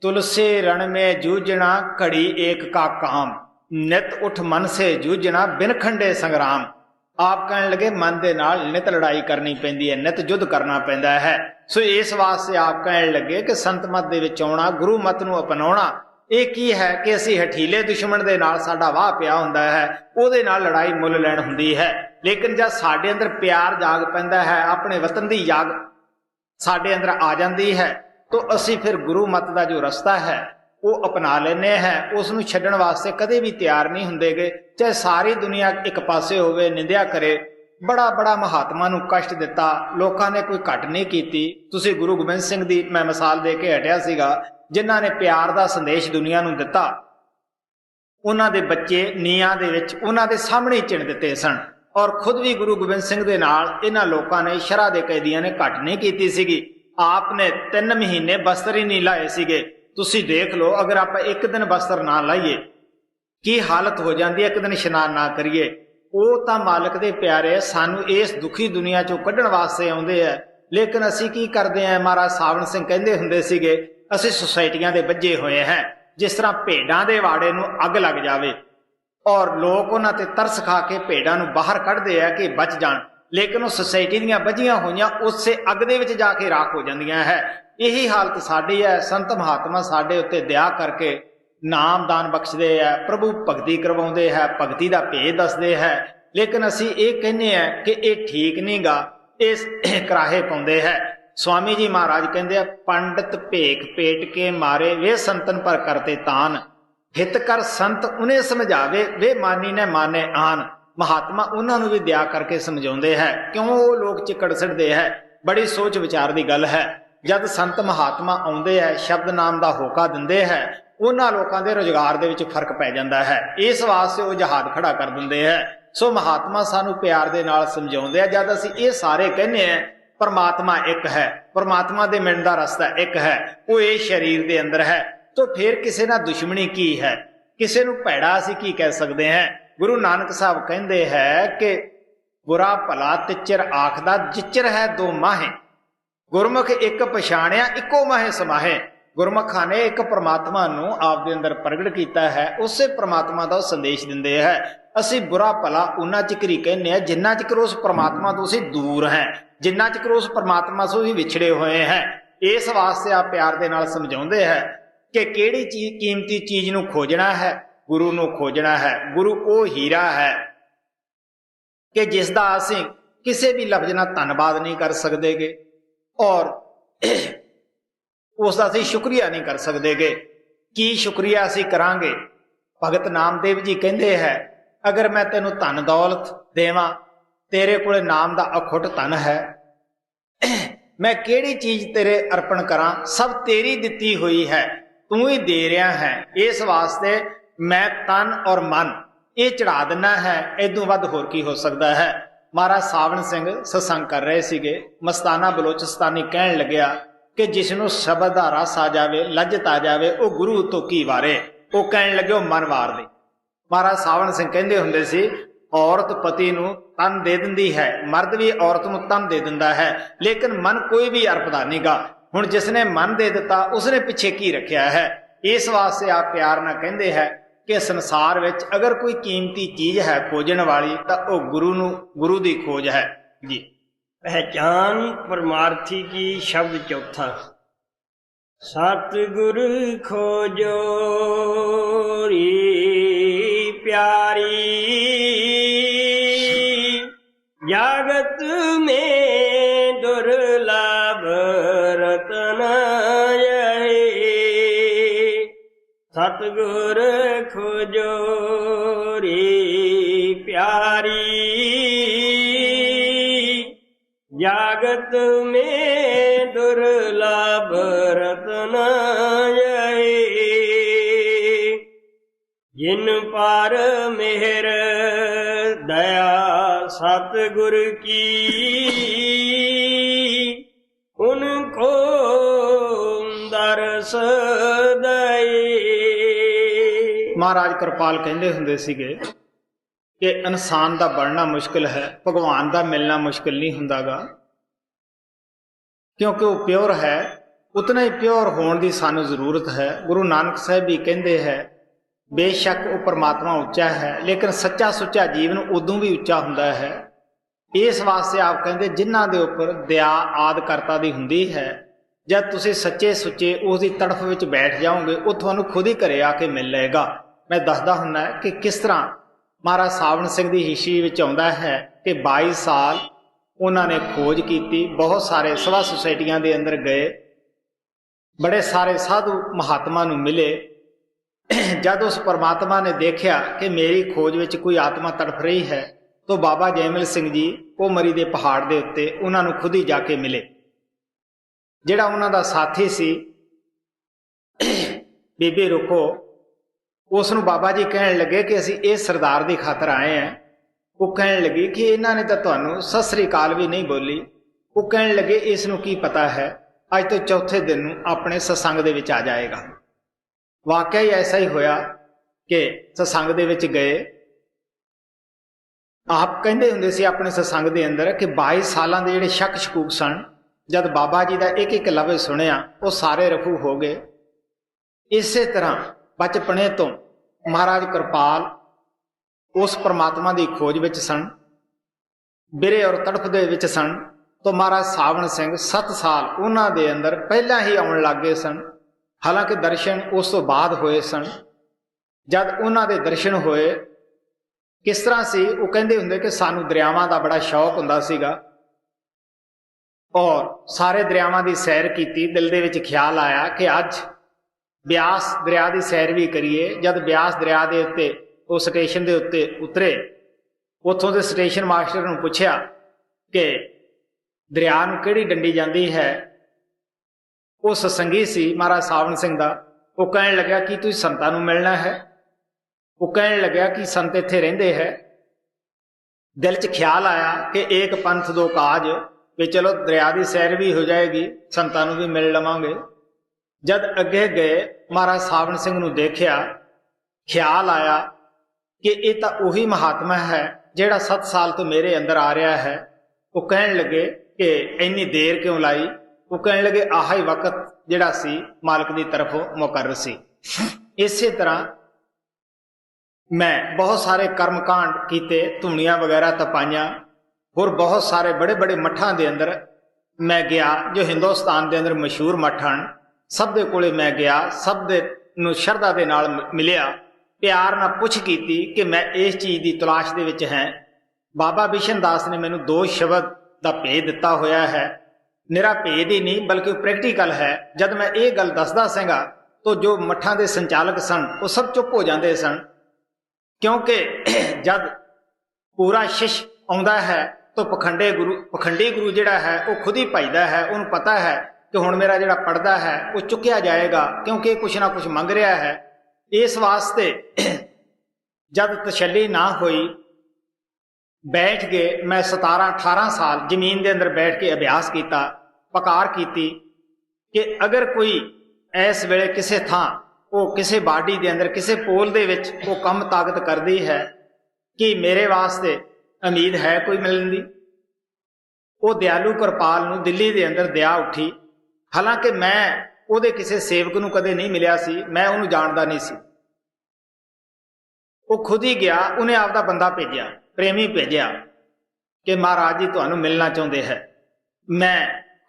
तुलसी रण में जूझना घड़ी एक का काम, नित उठ मन से जूझना बिन खंडे संग्राम। आप कहने लगे मन दे नाल नित लड़ाई करनी पैंदी है, नित युद्ध करना पैंदा है। सो इस वास्ते आप कहने लगे कि संत मत दे विच आउणा, गुरु मत नूं अपनाउणा ਇਹ ਕੀ ਹੈ कि ਅਸੀਂ ਹਠੀਲੇ ਦੁਸ਼ਮਣ ਦੇ ਨਾਲ ਸਾਡਾ ਵਾਹ ਪਿਆ ਹੁੰਦਾ ਹੈ, ਉਹਦੇ ਨਾਲ ਲੜਾਈ ਮੁੱਲ ਲੈਣ ਹੁੰਦੀ ਹੈ। ਲੇਕਿਨ ਜਦ ਸਾਡੇ ਅੰਦਰ ਪਿਆਰ ਜਾਗ ਪੈਂਦਾ ਹੈ, ਆਪਣੇ ਵਤਨ ਦੀ ਯਾਗ ਸਾਡੇ ਅੰਦਰ ਆ ਜਾਂਦੀ ਹੈ, ਤਾਂ ਅਸੀਂ ਫਿਰ ਗੁਰੂ ਮਤ ਦਾ ਜੋ ਰਸਤਾ ਹੈ ਉਹ ਅਪਣਾ ਲੈਂਦੇ ਹਾਂ। ਉਸ ਨੂੰ ਛੱਡਣ ਵਾਸਤੇ ਕਦੇ ਵੀ ਤਿਆਰ ਨਹੀਂ ਹੁੰਦੇਗੇ। ਚਾਹੇ ਸਾਰੀ ਦੁਨੀਆ ਇੱਕ ਪਾਸੇ ਹੋਵੇ, ਨਿੰਦਿਆ ਕਰੇ, ਬੜਾ ਬੜਾ ਮਹਾਤਮਾ ਨੂੰ ਕਸ਼ਟ ਦਿੱਤਾ, ਲੋਕਾਂ ਨੇ ਕੋਈ ਘੱਟ ਨਹੀਂ ਕੀਤੀ। ਤੁਸੀਂ ਗੁਰੂ ਗੋਬਿੰਦ ਸਿੰਘ ਦੀ ਮੈਂ ਮਿਸਾਲ ਦੇ ਕੇ ਹਟਿਆ ਸੀਗਾ, ਜਿਨ੍ਹਾਂ ਨੇ ਪਿਆਰ ਦਾ ਸੰਦੇਸ਼ ਦੁਨੀਆ ਨੂੰ ਦਿੱਤਾ। ਉਹਨਾਂ ਦੇ ਬੱਚੇ ਨੀਆਂ ਦੇ ਵਿੱਚ ਉਹਨਾਂ ਦੇ ਸਾਹਮਣੇ ਚਿਣ ਦਿੱਤੇ ਸਨ, ਔਰ ਖੁਦ ਵੀ ਗੁਰੂ ਗੋਬਿੰਦ ਸਿੰਘ ਦੇ ਨਾਲ ਇਹਨਾਂ ਲੋਕਾਂ ਨੇ, ਸ਼ਰ੍ਹਾ ਦੇ ਕੈਦੀਆਂ ਨੇ ਘੱਟ ਨਹੀਂ ਕੀਤੀ ਸੀਗੀ। ਆਪ ਨੇ 3 ਮਹੀਨੇ ਬਸਤਰ ਹੀ ਨਹੀਂ ਲਾਏ ਸੀਗੇ। ਤੁਸੀਂ ਦੇਖ ਲਓ, ਅਗਰ ਆਪਾਂ ਇੱਕ ਦਿਨ ਬਸਤਰ ਨਾ ਲਾਈਏ ਕੀ ਹਾਲਤ ਹੋ ਜਾਂਦੀ ਹੈ, ਇੱਕ ਦਿਨ ਇਸ਼ਨਾਨ ਨਾ ਕਰੀਏ। ਉਹ ਤਾਂ ਮਾਲਕ ਦੇ ਪਿਆਰੇ ਸਾਨੂੰ ਇਸ ਦੁਖੀ ਦੁਨੀਆ ਚੋਂ ਕੱਢਣ ਵਾਸਤੇ ਆਉਂਦੇ ਆ, ਲੇਕਿਨ ਅਸੀਂ ਕੀ ਕਰਦੇ ਹਾਂ। ਮਹਾਰਾਜ ਸਾਵਣ ਸਿੰਘ ਕਹਿੰਦੇ ਹੁੰਦੇ ਸੀਗੇ, ਅਸੀਂ ਸੁਸਾਇਟੀਆਂ ਦੇ ਵੱਜੇ ਹੋਏ ਹਾਂ, ਜਿਸ ਤਰ੍ਹਾਂ ਭੇਡਾਂ ਦੇ ਵਾੜੇ ਨੂੰ ਅੱਗ ਲੱਗ ਜਾਵੇ ਔਰ ਲੋਕ ਉਹਨਾਂ ਤੇ ਤਰਸ ਖਾ ਕੇ ਭੇਡਾਂ ਨੂੰ ਬਾਹਰ ਕੱਢਦੇ ਆ ਕਿ ਬਚ ਜਾਣ, ਲੇਕਿਨ ਉਹ ਸੁਸਾਇਟੀ ਦੀਆਂ ਵੱਜੀਆਂ ਹੋਈਆਂ ਉਸੇ ਅੱਗ ਦੇ ਵਿੱਚ ਜਾ ਕੇ ਰਾਖ ਹੋ ਜਾਂਦੀਆਂ ਹੈ। ਇਹੀ ਹਾਲਤ ਸਾਡੀ ਹੈ। ਸੰਤ ਮਹਾਤਮਾ ਸਾਡੇ ਉੱਤੇ ਦਇਆ ਕਰਕੇ ਨਾਮਦਾਨ ਬਖਸ਼ਦੇ ਹੈ, ਪ੍ਰਭੂ ਭਗਤੀ ਕਰਵਾਉਂਦੇ ਹੈ, ਭਗਤੀ ਦਾ ਭੇਦ ਦੱਸਦੇ ਹੈ, ਲੇਕਿਨ ਅਸੀਂ ਇਹ ਕਹਿੰਦੇ ਹਾਂ ਕਿ ਇਹ ਠੀਕ ਨਹੀਂ ਗਾ, ਇਸ ਕਰਾਹੇ ਪਾਉਂਦੇ ਹੈ। स्वामी जी महाराज कहते हैं पंडित भेख पेट के मारे वे संतन पर करते तान, हित कर संत उन्हें समझावे वे मानी ने माने आन। महात्मा उन्होंने भी दया करके समझाते हैं, क्यों वो लोग चिकड़ सिटते हैं। बड़ी सोच विचार की गल है। जब संत महात्मा आते हैं, शब्द नाम का होका दिंदे है, उन्होंने लोगों के रोजगार के फर्क पै जाता है। इस वास्ते वो जहाज खड़ा कर देंगे है। सो महात्मा सानू प्यार के नाल समझाते हैं। जब असीं ये सारे कहने हैं परमात्मा एक है, परमात्मा दे मिलण दा रस्ता एक है, वो ये शरीर दे अंदर है, तो फिर किसी नाल दुश्मनी की है, किसी नूं भैड़ा असीं की कह सकते हैं। गुरु नानक साहब कहते हैं कि बुरा भला तिचर आखदा जिचर है दो माहे, गुरमुख एक पछाणिया इको माहे समाहे। गुरमुखां ने एक परमात्मा नूं आप दे अंदर प्रगट कीता है, उसे परमात्मा दा संदेश दिंदे है। ਅਸੀਂ बुरा भला उन्ना चिकर ही कहने हैं जिन्ना चिकर उस परमात्मा तो ਅਸੀਂ दूर हैं, जिन्ना चिकर उस परमात्मा से भी विछड़े हुए हैं। इस वास्ते आप प्यार दे नाल समझाउंदे है कि किहड़ी चीज कीमती चीज नूं खोजना है, गुरु नूं खोजना है। गुरु वो हीरा है कि जिसदा असीं किसी भी लफ्ज नाल धन्नवाद नहीं कर सकदेगे और उसका असीं शुक्रिया नहीं कर सकदेगे। की शुक्रिया असीं करांगे। भगत नामदेव जी कहते हैं अगर मैं तेनू धन दौलत देवां, तेरे कोले नाम दा अखुट धन है, मैं केड़ी चीज तेरे अर्पण करां, सब तेरी दिती हुई है, तू ही दे रहा है। इस वास्ते मैं तन और मन ये चढ़ा देना है, इदों वध होर की हो सकता है। महाराज सावण सिंह सत्संग कर रहे सीगे, मस्ताना बलोचिस्तानी कहन लग्या कि जिसनों शब्द दा रस आ जावे, लज्जत आ जावे, वो गुरु तो की वारे। वो कहन लगे वो मन वार दे। महाराज सावण सिंह कहते हुंदे सी औरत पति नूं तन दे दिंदी है, मर्द भी औरत नूं तन दे दिंदा है, लेकिन मन कोई भी अरपदा नहीं गा। हुण जिसने मन दे दिता उसने पिछे की रखिया है। इस वास्ते आप प्यार नाल कहंदे है कि संसार विच अगर कोई कीमती चीज है खोजण वाली तां ओह गुरु दी खोज है जी। पहचान परमार्थी की शब्द चौथा, सतगुरु खोजो री प्यारी, जगत में दुर्लभ रतन यही, सतगुर खोजो रे प्यारी, जगत में दुर्लभ रतन यही, जिन पर मेहर दया सतगुर की, उनको दरस दए। महाराज कृपाल कहते हुंदे सीगे कि इंसान का बनना मुश्किल है, भगवान का मिलना मुश्किल नहीं हुंदागा, क्योंकि वो प्योर है। उतना ही प्योर होने की सानू जरूरत है। गुरु नानक साहब भी कहते हैं बेशक वो परमात्मा उच्चा है, लेकिन सच्चा सुच्चा जीवन उदों भी उच्चा हुंदा है। इस वास्ते आप कहते जिन्हां दे उपर दया आदि करता दी हुंदी है, जब तुसीं सच्चे सुच्चे उसकी तड़फ विच बैठ जाओगे, वो तुहानूं खुद ही घरे आके मिल लेगा। मैं दसदा हुंदा कि किस तरह महाराज सावण सिंह की हिस्ट्री विच आउंदा है कि 22 साल उन्होंने खोज की, बहुत सारे सभा सोसाइटियां दे अंदर गए, बड़े सारे साधु महात्मा नूं मिले। जब उस परमात्मा ने देखा कि मेरी खोज विच कोई आत्मा तड़फ रही है, तो बाबा जैमल सिंह जी वो मरी दे पहाड़ दे उत्ते उन्होंने खुद ही जाके मिले। जिहड़ा उन्हां दा साथी सी बीबी रुखो, उसनूं बाबा जी कहण लगे कि असीं इस सरदार की खातर आए हैं। वो कहण लगी कि इन्हां ने तां तुहानूं सत श्री अकाल भी नहीं बोली। वो कहण लगे इसनूं की पता है अज तो चौथे दिन नूं अपने सत्संग दे विच आ जाएगा। वाकई ऐसा ही होया कि सत्संग दे विच गए। आप कहते हुंदे सी अपने सत्संग दे अंदर कि 22 सालां दे जिहड़े शक शकूक सन, जद बाबा जी का एक एक लफ्ज़ सुनिया वो सारे रफू हो गए। इसे तरह बचपने तो महाराज कृपाल उस परमात्मा की खोज विच सन, बिरे और तड़फ दे विच सन। तो महाराज सावण सिंह 7 साल उन्हां दे अंदर पहला ही आउण लग गए सन। हालांकि दर्शन उस तो बाद होए सन। जद उन्हां दे दर्शन होए किस तरह सी, वो कहते हुंदे कि सानू दरियावां दा बड़ा शौक हुंदा सीगा और सारे दरियावां दी सैर की। दिल दे विच ख्याल आया कि अज ब्यास दरिया की सैर भी करिए। जद ब्यास दरिया के उत्ते वो स्टेशन के उत्ते उतरे, उत्थों के स्टेशन मास्टर नूं पुछया कि दरिया नूं किहड़ी डंडी जाती है। वो सत्संगी सी महाराज सावण सिंह दा। वो कहण लग्या कि तुसीं संतां नूं मिलना है। वो कहण लग्या कि संत इत्थे रहिंदे है। दिल च ख्याल आया कि एक पंथ दो काज, भी चलो दरिया की सैर भी हो जाएगी, संतां नूं भी मिल लवांगे। जद अगे गए महाराज सावण सिंह नूं देखिया, ख्याल आया कि ये तो उही महात्मा है जिहड़ा 7 साल तो मेरे अंदर आ रहा है। वो कहण लगे कि इन्नी देर क्यों लाई। वो कहण लगे आहा ही वक्त जिहड़ा सी मालिक की तरफों मुकर्रर सी। इसे तरह मैं बहुत सारे कर्मकांड किए, धूणियां वगैरह तपाइयां, होर बहुत सारे बड़े बड़े मठां दे अंदर मैं गया जो हिंदुस्तान के अंदर मशहूर मठ हैं। सब दे कोले मैं गया, सब दे नूं शरधा दे नाल मिलिया, प्यार नाल पुछ की कि मैं इस चीज़ की तलाश दे विच हैं। बाबा बिशन दास ने मैनूं 2 शब्द का भेद दिता होया है। निरा भेद ही नहीं बल्कि प्रैक्टिकल है। जब मैं ये गल दसदा संगा तो जो मठां दे संचालक सन वो सब चुप हो जाते सन, क्योंकि जब पूरा शिष्य आउंदा है तो पखंडी गुरु जिहड़ा है वो खुद ही भजदा है। उन्हें पता है कि हुण मेरा जिहड़ा पढ़दा है वो चुक्या जाएगा, क्योंकि कुछ ना कुछ मंग रहा है। इस वास्ते जब तसल्ली ना हुई, बैठ गए। मैं 17-18 साल जमीन के अंदर बैठ के अभ्यास किया, पकार की कि अगर कोई इस वेले किसी थां वो किसी बाडी के अंदर किसी पोल दे विच वो कम ताकत करती है कि मेरे वास्ते उम्मीद है कोई मिलण दी। वो दयालु कृपाल नूं दिल्ली के अंदर दया उठी। हालांकि मैं उहदे किसी सेवक नूं कदे नहीं मिलिया सी, मैं उहनूं जानदा नहीं सी। वो खुद ही गया, उन्हें आपदा बंदा भेजिया, प्रेमी भेजिया कि महाराज जी तुहानूं मिलना चाहुंदे है। मैं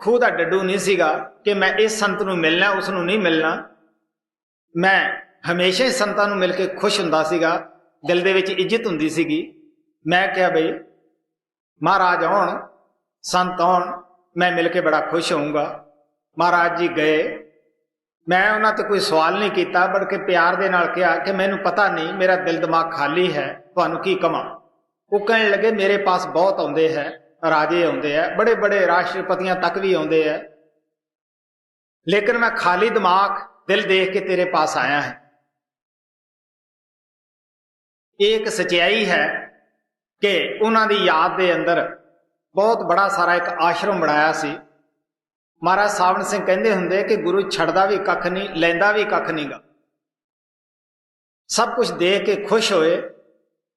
खूह दा डड्डू नहीं सीगा कि मैं इस संत नूं मिलना उसनूं नहीं मिलना। मैं हमेशा ही संतां नूं मिल के खुश हुंदा सीगा, दिल दे विच इज्जत हुंदी सीगी। मैं कहा बई महाराज आउण, संत आउण, मैं मिल के बड़ा खुश होऊंगा। महाराज जी गए, मैं उन्हां ते कोई सवाल नहीं किया, बल्कि प्यार दे नाल कहा कि मैनूं पता नहीं, मेरा दिल दिमाग खाली है, तुहानूं की कहां। वो कहण लगे मेरे पास बहुत आउंदे है, राजे आउंदे है, बड़े बड़े राष्ट्रपतियां तक भी आउंदे है, लेकिन मैं खाली दिमाग दिल देख के तेरे पास आया है। एक सच्चाई है कि उन्हां दी याद दे अंदर बहुत बड़ा सारा एक आश्रम बनाया सी। महाराज सावण सिंह कहते हुंदे कि गुरु छड़दा भी कख नहीं, लैंदा भी कख नहीं गा। सब कुछ देख के खुश होए,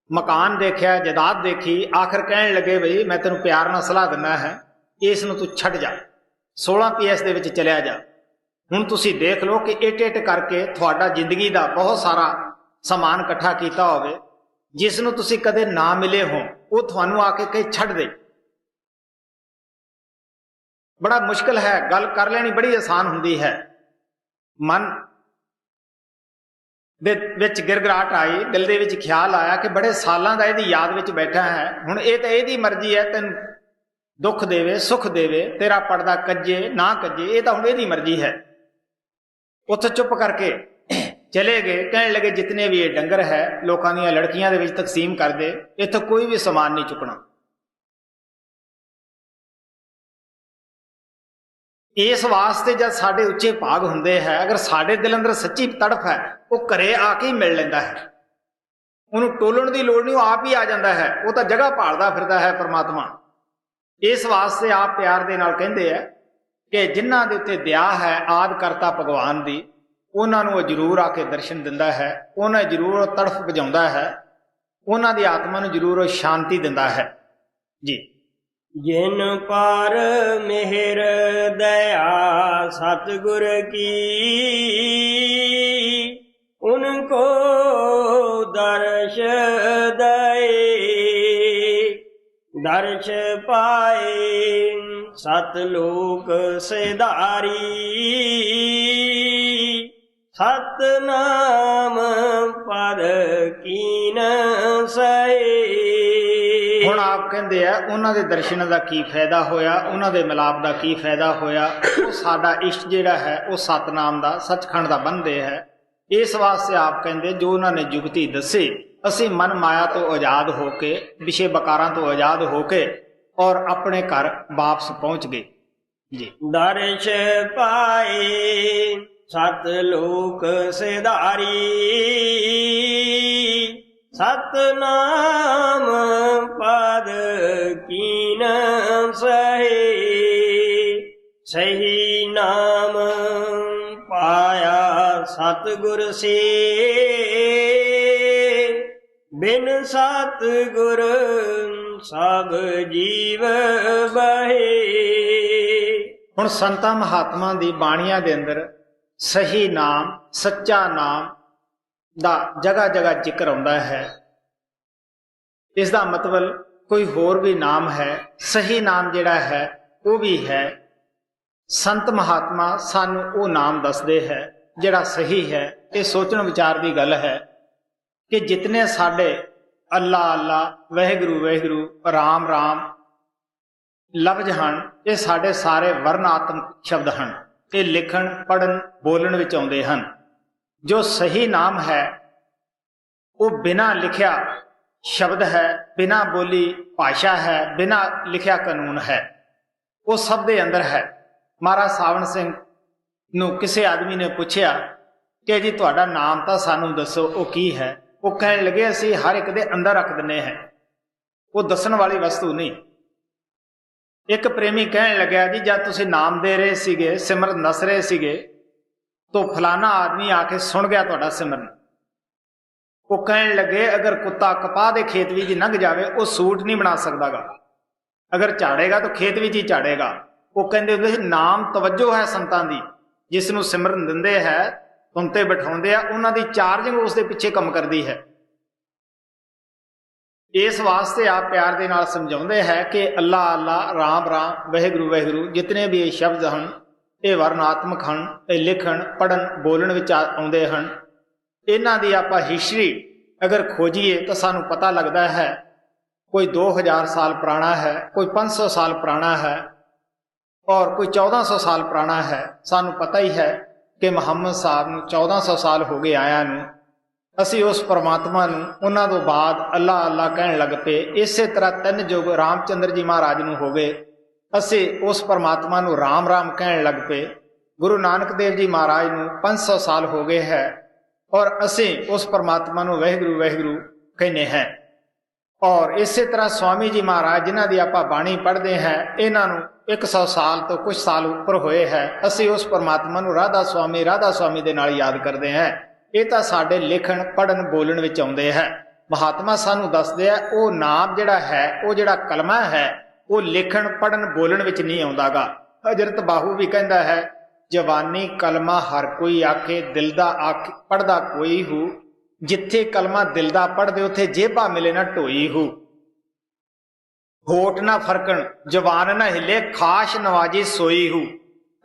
मकान देखिया, जायदाद देखी, आखिर कहने लगे बई मैं तेन प्यार नाल सलाह दिना है, इस नूं तू छड्ड जा, 16 PS ਦੇ ਵਿੱਚ ਚਲਿਆ ਜਾ। ਹੁਣ ਤੁਸੀਂ ਦੇਖ ਲਓ ਕਿ ਇੱਟ ਕਰਕੇ ਤੁਹਾਡਾ ਜ਼ਿੰਦਗੀ ਦਾ ਬਹੁਤ ਸਾਰਾ ਸਮਾਨ ਇਕੱਠਾ ਕੀਤਾ ਹੋਵੇ, ਜਿਸ ਨੂੰ ਤੁਸੀਂ ਕਦੇ ਨਾ ਮਿਲੇ ਹੋ, ਉਹ ਤੁਹਾਨੂੰ ਆ ਕੇ ਕਹੇ ਛੱਡ ਦੇ। ਬੜਾ ਮੁਸ਼ਕਲ ਹੈ, ਗੱਲ ਕਰ ਲੈਣੀ ਬੜੀ ਆਸਾਨ ਹੁੰਦੀ ਹੈ। ਮਨ ਦੇ ਵਿੱਚ ਗਿਰਗਰਾਟ ਆਈ, ਦਿਲ ਦੇ ਵਿੱਚ ਖਿਆਲ ਆਇਆ ਕਿ ਬੜੇ ਸਾਲਾਂ ਦਾ ਇਹਦੀ ਯਾਦ ਵਿੱਚ ਬੈਠਾ ਹੈ, ਹੁਣ ਇਹ ਤਾਂ ਇਹਦੀ ਮਰਜ਼ੀ ਹੈ, ਤੈਨੂੰ ਦੁੱਖ ਦੇਵੇ ਸੁੱਖ ਦੇਵੇ, ਤੇਰਾ ਪਰਦਾ ਕੱਜੇ ਨਾ ਕੱਜੇ, ਇਹ ਤਾਂ ਹੁਣ ਇਹਦੀ ਮਰਜ਼ੀ ਹੈ। ਉੱਥੇ ਚੁੱਪ ਕਰਕੇ ਚਲੇ ਗਏ। ਕਹਿਣ ਲੱਗੇ ਜਿਤਨੇ ਵੀ ਇਹ ਡੰਗਰ ਹੈ ਲੋਕਾਂ ਦੀਆਂ ਲੜਕੀਆਂ ਦੇ ਵਿੱਚ ਤਕਸੀਮ ਕਰ ਦੇ, ਇੱਥੇ ਕੋਈ ਵੀ ਸਮਾਨ ਨਹੀਂ ਚੁੱਕਣਾ। ਇਸ ਵਾਸਤੇ ਜਦ ਸਾਡੇ ਉੱਚੇ ਭਾਗ ਹੁੰਦੇ ਹੈ, ਅਗਰ ਸਾਡੇ ਦਿਲ ਅੰਦਰ ਸੱਚੀ ਤੜਫ ਹੈ, ਉਹ ਘਰੇ ਆ ਕੇ ਹੀ ਮਿਲ ਲੈਂਦਾ ਹੈ, ਉਹਨੂੰ ਟੋਲਣ ਦੀ ਲੋੜ ਨਹੀਂ, ਉਹ ਆਪ ਹੀ ਆ ਜਾਂਦਾ ਹੈ। ਉਹ ਤਾਂ ਜਗ੍ਹਾ ਭਾਲਦਾ ਫਿਰਦਾ ਹੈ ਪਰਮਾਤਮਾ। ਇਸ ਵਾਸਤੇ ਆਪ ਪਿਆਰ ਦੇ ਨਾਲ ਕਹਿੰਦੇ ਆ ਕਿ ਜਿਨ੍ਹਾਂ ਦੇ ਉੱਤੇ ਦਇਆ ਹੈ ਆਦਿ ਕਰਤਾ ਭਗਵਾਨ ਦੀ, ਉਹਨਾਂ ਨੂੰ ਉਹ ਜ਼ਰੂਰ ਆ ਕੇ ਦਰਸ਼ਨ ਦਿੰਦਾ ਹੈ, ਉਹਨਾਂ ਜ਼ਰੂਰ ਤੜਫ ਬੁਝਾਉਂਦਾ ਹੈ, ਉਹਨਾਂ ਦੀ ਆਤਮਾ ਨੂੰ ਜ਼ਰੂਰ ਉਹ ਸ਼ਾਂਤੀ ਦਿੰਦਾ ਹੈ ਜੀ। ਜਿਨ ਪਰ ਮਿਹਰ ਦਇਆ ਸਤਿਗੁਰ ਕੀ, ਉਨਕੋ ਦਰਸ਼ ਦਏ, ਦਰਸ਼ ਪਾਏ ਸਤ ਲੋਕ ਸਿਧਾਰੀ, ਸਤਨਾਮ ਪਦ ਕੀਨ ਸਹੀ। ਹੁਣ ਆਪ ਕਹਿੰਦੇ ਆ ਉਹਨਾਂ ਦੇ ਦਰਸ਼ਨ ਦਾ ਕੀ ਫਾਇਦਾ ਹੋਇਆ, ਉਹਨਾਂ ਦੇ ਮਿਲਾਪ ਦਾ ਕੀ ਫਾਇਦਾ ਹੋਇਆ। ਉਹ ਸਾਡਾ ਇਸ਼ਟ ਜਿਹੜਾ ਹੈ ਉਹ ਸਤਨਾਮ ਦਾ ਸੱਚਖੰਡ ਦਾ ਬੰਦੇ ਹੈ। ਇਸ ਵਾਸਤੇ ਆਪ ਕਹਿੰਦੇ ਜੋ ਉਹਨਾਂ ਨੇ ਜੁਗਤੀ ਦੱਸੀ, ਅਸੀਂ ਮਨ ਮਾਇਆ ਤੋਂ ਆਜ਼ਾਦ ਹੋ ਕੇ, ਵਿਸ਼ੇ ਬਕਾਰਾਂ ਤੋਂ ਆਜ਼ਾਦ ਹੋ ਕੇ ਔਰ ਆਪਣੇ ਘਰ ਵਾਪਸ ਪਹੁੰਚ ਗਏ ਜੀ। ਦਰਸ਼ ਪਾਏ ਸਤ ਲੋਕ ਸਿਧਾਰੀ, ਸਤਨਾਮ ਪਦ ਕੀਨ ਸਹੀ, ਸਹੀ ਨਾਮ ਪਾਇਆ ਸਤਿਗੁਰ ਸੇ, ਬਿਨ ਸਤਿਗੁਰ ਸਭ ਜੀਵ ਬਹੇ। ਹੁਣ ਸੰਤਾਂ ਮਹਾਤਮਾ ਦੀ ਬਾਣੀਆਂ ਦੇ ਅੰਦਰ ਸਹੀ ਨਾਮ, ਸੱਚਾ ਨਾਮ ਦਾ ਜਗ੍ਹਾ ਜਗ੍ਹਾ ਜ਼ਿਕਰ ਆਉਂਦਾ ਹੈ। ਇਸ ਦਾ ਮਤਲਬ ਕੋਈ ਹੋਰ ਵੀ ਨਾਮ ਹੈ, ਸਹੀ ਨਾਮ ਜਿਹੜਾ ਹੈ ਉਹ ਵੀ ਹੈ। ਸੰਤ ਮਹਾਤਮਾ ਸਾਨੂੰ ਉਹ ਨਾਮ ਦੱਸਦੇ ਹੈ ਜਿਹੜਾ ਸਹੀ ਹੈ। ਇਹ ਸੋਚਣ ਵਿਚਾਰ ਦੀ ਗੱਲ ਹੈ ਕਿ ਜਿਤਨੇ ਸਾਡੇ ਅੱਲਾ ਅੱਲਾ, ਵਾਹਿਗੁਰੂ ਵਾਹਿਗੁਰੂ, ਰਾਮ ਰਾਮ ਲਫ਼ਜ਼ ਹਨ, ਇਹ ਸਾਡੇ ਸਾਰੇ ਵਰਣਾਤਮਕ ਸ਼ਬਦ ਹਨ। ਇਹ ਲਿਖਣ ਪੜ੍ਹਨ ਬੋਲਣ ਵਿੱਚ ਆਉਂਦੇ ਹਨ। ਜੋ ਸਹੀ ਨਾਮ ਹੈ ਉਹ ਬਿਨਾਂ ਲਿਖਿਆ ਸ਼ਬਦ ਹੈ, ਬਿਨਾਂ ਬੋਲੀ ਭਾਸ਼ਾ ਹੈ, ਬਿਨਾਂ ਲਿਖਿਆ ਕਾਨੂੰਨ ਹੈ, ਉਹ ਸਭ ਦੇ ਅੰਦਰ ਹੈ। ਮਹਾਰਾਜ ਸਾਵਣ ਸਿੰਘ ਨੂੰ ਕਿਸੇ ਆਦਮੀ ਨੇ ਪੁੱਛਿਆ ਕਿ ਜੀ ਤੁਹਾਡਾ ਨਾਮ ਤਾਂ ਸਾਨੂੰ ਦੱਸੋ, ਉਹ ਕੀ ਹੈ? ਉਹ ਕਹਿਣ ਲੱਗੇ ਅਸੀਂ ਹਰ ਇੱਕ ਦੇ ਅੰਦਰ ਰੱਖ ਦਿੰਦੇ ਹਾਂ, ਉਹ ਦੱਸਣ ਵਾਲੀ ਵਸਤੂ ਨਹੀਂ। ਇੱਕ ਪ੍ਰੇਮੀ ਕਹਿਣ ਲੱਗਿਆ ਜੀ ਜਦ ਤੁਸੀਂ ਨਾਮ ਦੇ ਰਹੇ ਸੀਗੇ, ਸਿਮਰਨ ਦੱਸ ਰਹੇ ਸੀਗੇ, ਤਾਂ ਫਲਾਣਾ ਆਦਮੀ ਆ ਕੇ ਸੁਣ ਗਿਆ ਤੁਹਾਡਾ ਸਿਮਰਨ। ਉਹ ਕਹਿਣ ਲੱਗੇ ਅਗਰ ਕੁੱਤਾ ਕਪਾਹ ਦੇ ਖੇਤ ਵਿੱਚ ਲੰਘ ਜਾਵੇ ਉਹ ਸੂਟ ਨਹੀਂ ਬਣਾ ਸਕਦਾਗਾ, ਅਗਰ ਝਾੜੇਗਾ ਤਾਂ ਖੇਤ ਵਿੱਚ ਹੀ ਝਾੜੇਗਾ। ਉਹ ਕਹਿੰਦੇ ਹੁੰਦੇ ਸੀ ਨਾਮ ਤਵੱਜੋ ਹੈ ਸੰਤਾਂ ਦੀ, ਜਿਸ ਨੂੰ ਸਿਮਰਨ ਦਿੰਦੇ ਹੈ, ਧੁਨ ਤੇ ਬਿਠਾਉਂਦੇ ਆ, ਉਹਨਾਂ ਦੀ ਚਾਰਜਿੰਗ ਉਸ ਦੇ ਪਿੱਛੇ ਕੰਮ ਕਰਦੀ ਹੈ। ਇਸ ਵਾਸਤੇ ਆਪ ਪਿਆਰ ਦੇ ਨਾਲ ਸਮਝਾਉਂਦੇ ਹੈ ਕਿ ਅੱਲਾ ਅੱਲਾ, ਰਾਮ ਰਾਮ, ਵਾਹਿਗੁਰੂ ਵਾਹਿਗੁਰੂ, ਜਿਤਨੇ ਵੀ ਇਹ ਸ਼ਬਦ ਹਨ ਇਹ ਵਰਣਾਤਮਕ ਹਨ, ਇਹ ਲਿਖਣ ਪੜ੍ਹਨ ਬੋਲਣ ਵਿੱਚ ਆਉਂਦੇ ਹਨ। ਇਹਨਾਂ ਦੀ ਆਪਾਂ ਹਿਸਟਰੀ ਅਗਰ ਖੋਜੀਏ ਤਾਂ ਸਾਨੂੰ ਪਤਾ ਲੱਗਦਾ ਹੈ ਕੋਈ 2000 ਸਾਲ ਪੁਰਾਣਾ ਹੈ, ਕੋਈ 500 ਸਾਲ ਪੁਰਾਣਾ ਹੈ ਔਰ ਕੋਈ 1400 ਸਾਲ ਪੁਰਾਣਾ ਹੈ। ਸਾਨੂੰ ਪਤਾ ਹੀ ਹੈ ਕਿ ਮੁਹੰਮਦ ਸਾਹਿਬ ਨੂੰ 1400 ਸਾਲ ਹੋ ਗਏ ਆਇਆਂ ਨੂੰ। ਅਸੀਂ ਉਸ ਪਰਮਾਤਮਾ ਨੂੰ ਉਹਨਾਂ ਤੋਂ ਬਾਅਦ ਅੱਲਾ ਅੱਲਾ ਕਹਿਣ ਲੱਗ ਪਏ। ਇਸੇ ਤਰ੍ਹਾਂ 3 ਯੁੱਗ ਰਾਮਚੰਦਰ ਜੀ ਮਹਾਰਾਜ ਨੂੰ ਹੋ ਗਏ, ਅਸੀਂ ਉਸ ਪਰਮਾਤਮਾ ਨੂੰ ਰਾਮ ਰਾਮ ਕਹਿਣ ਲੱਗ ਪਏ। ਗੁਰੂ ਨਾਨਕ ਦੇਵ ਜੀ ਮਹਾਰਾਜ ਨੂੰ 500 ਸਾਲ ਹੋ ਗਏ ਹੈ ਔਰ ਅਸੀਂ ਉਸ ਪਰਮਾਤਮਾ ਨੂੰ ਵਾਹਿਗੁਰੂ ਵਾਹਿਗੁਰੂ ਕਹਿੰਦੇ ਹਾਂ। ਔਰ ਇਸੇ ਤਰ੍ਹਾਂ ਸਵਾਮੀ ਜੀ ਮਹਾਰਾਜ ਜਿਨ੍ਹਾਂ ਦੀ ਆਪਾਂ ਬਾਣੀ ਪੜ੍ਹਦੇ ਹਾਂ, ਇਹਨਾਂ ਨੂੰ 100 ਸਾਲ ਤੋਂ ਕੁਝ ਸਾਲ ਉੱਪਰ ਹੋਏ ਹੈ, ਅਸੀਂ ਉਸ ਪਰਮਾਤਮਾ ਨੂੰ ਰਾਧਾ ਸਵਾਮੀ ਦੇ ਨਾਲ ਯਾਦ ਕਰਦੇ ਹਾਂ। ਇਹ ਤਾਂ ਸਾਡੇ ਲਿਖਣ ਪੜ੍ਹਨ ਬੋਲਣ ਵਿੱਚ ਆਉਂਦੇ ਹੈ। ਮਹਾਤਮਾ ਸਾਨੂੰ ਦੱਸਦੇ ਆ ਉਹ ਨਾਮ ਜਿਹੜਾ ਹੈ, ਉਹ ਜਿਹੜਾ ਕਲਮਾ ਹੈ, ਉਹ ਲਿਖਣ ਪੜ੍ਹਨ ਬੋਲਣ ਵਿੱਚ ਨਹੀਂ ਆਉਂਦਾਗਾ। ਹਜ਼ਰਤ ਬਾਹੂ ਵੀ ਕਹਿੰਦਾ ਹੈ, ਜਵਾਨੀ ਕਲਮਾ ਹਰ ਕੋਈ ਆਖੇ, ਦਿਲ ਦਾ ਆਖ ਪੜ੍ਹਦਾ ਕੋਈ ਹੂ, ਜਿੱਥੇ ਕਲਮਾ ਦਿਲ ਦਾ ਪੜ੍ਹਦੇ ਉੱਥੇ ਜੇਬਾ ਮਿਲੇ ਨਾ ਢੋਈ ਹੂ। ਹੋਠ ਨਾ ਫਰਕਣ ਜਵਾਨ ਨਾ ਹਿੱਲੇ, ਖਾਸ਼ ਨਵਾਜੀ ਸੋਈ ਹੂ,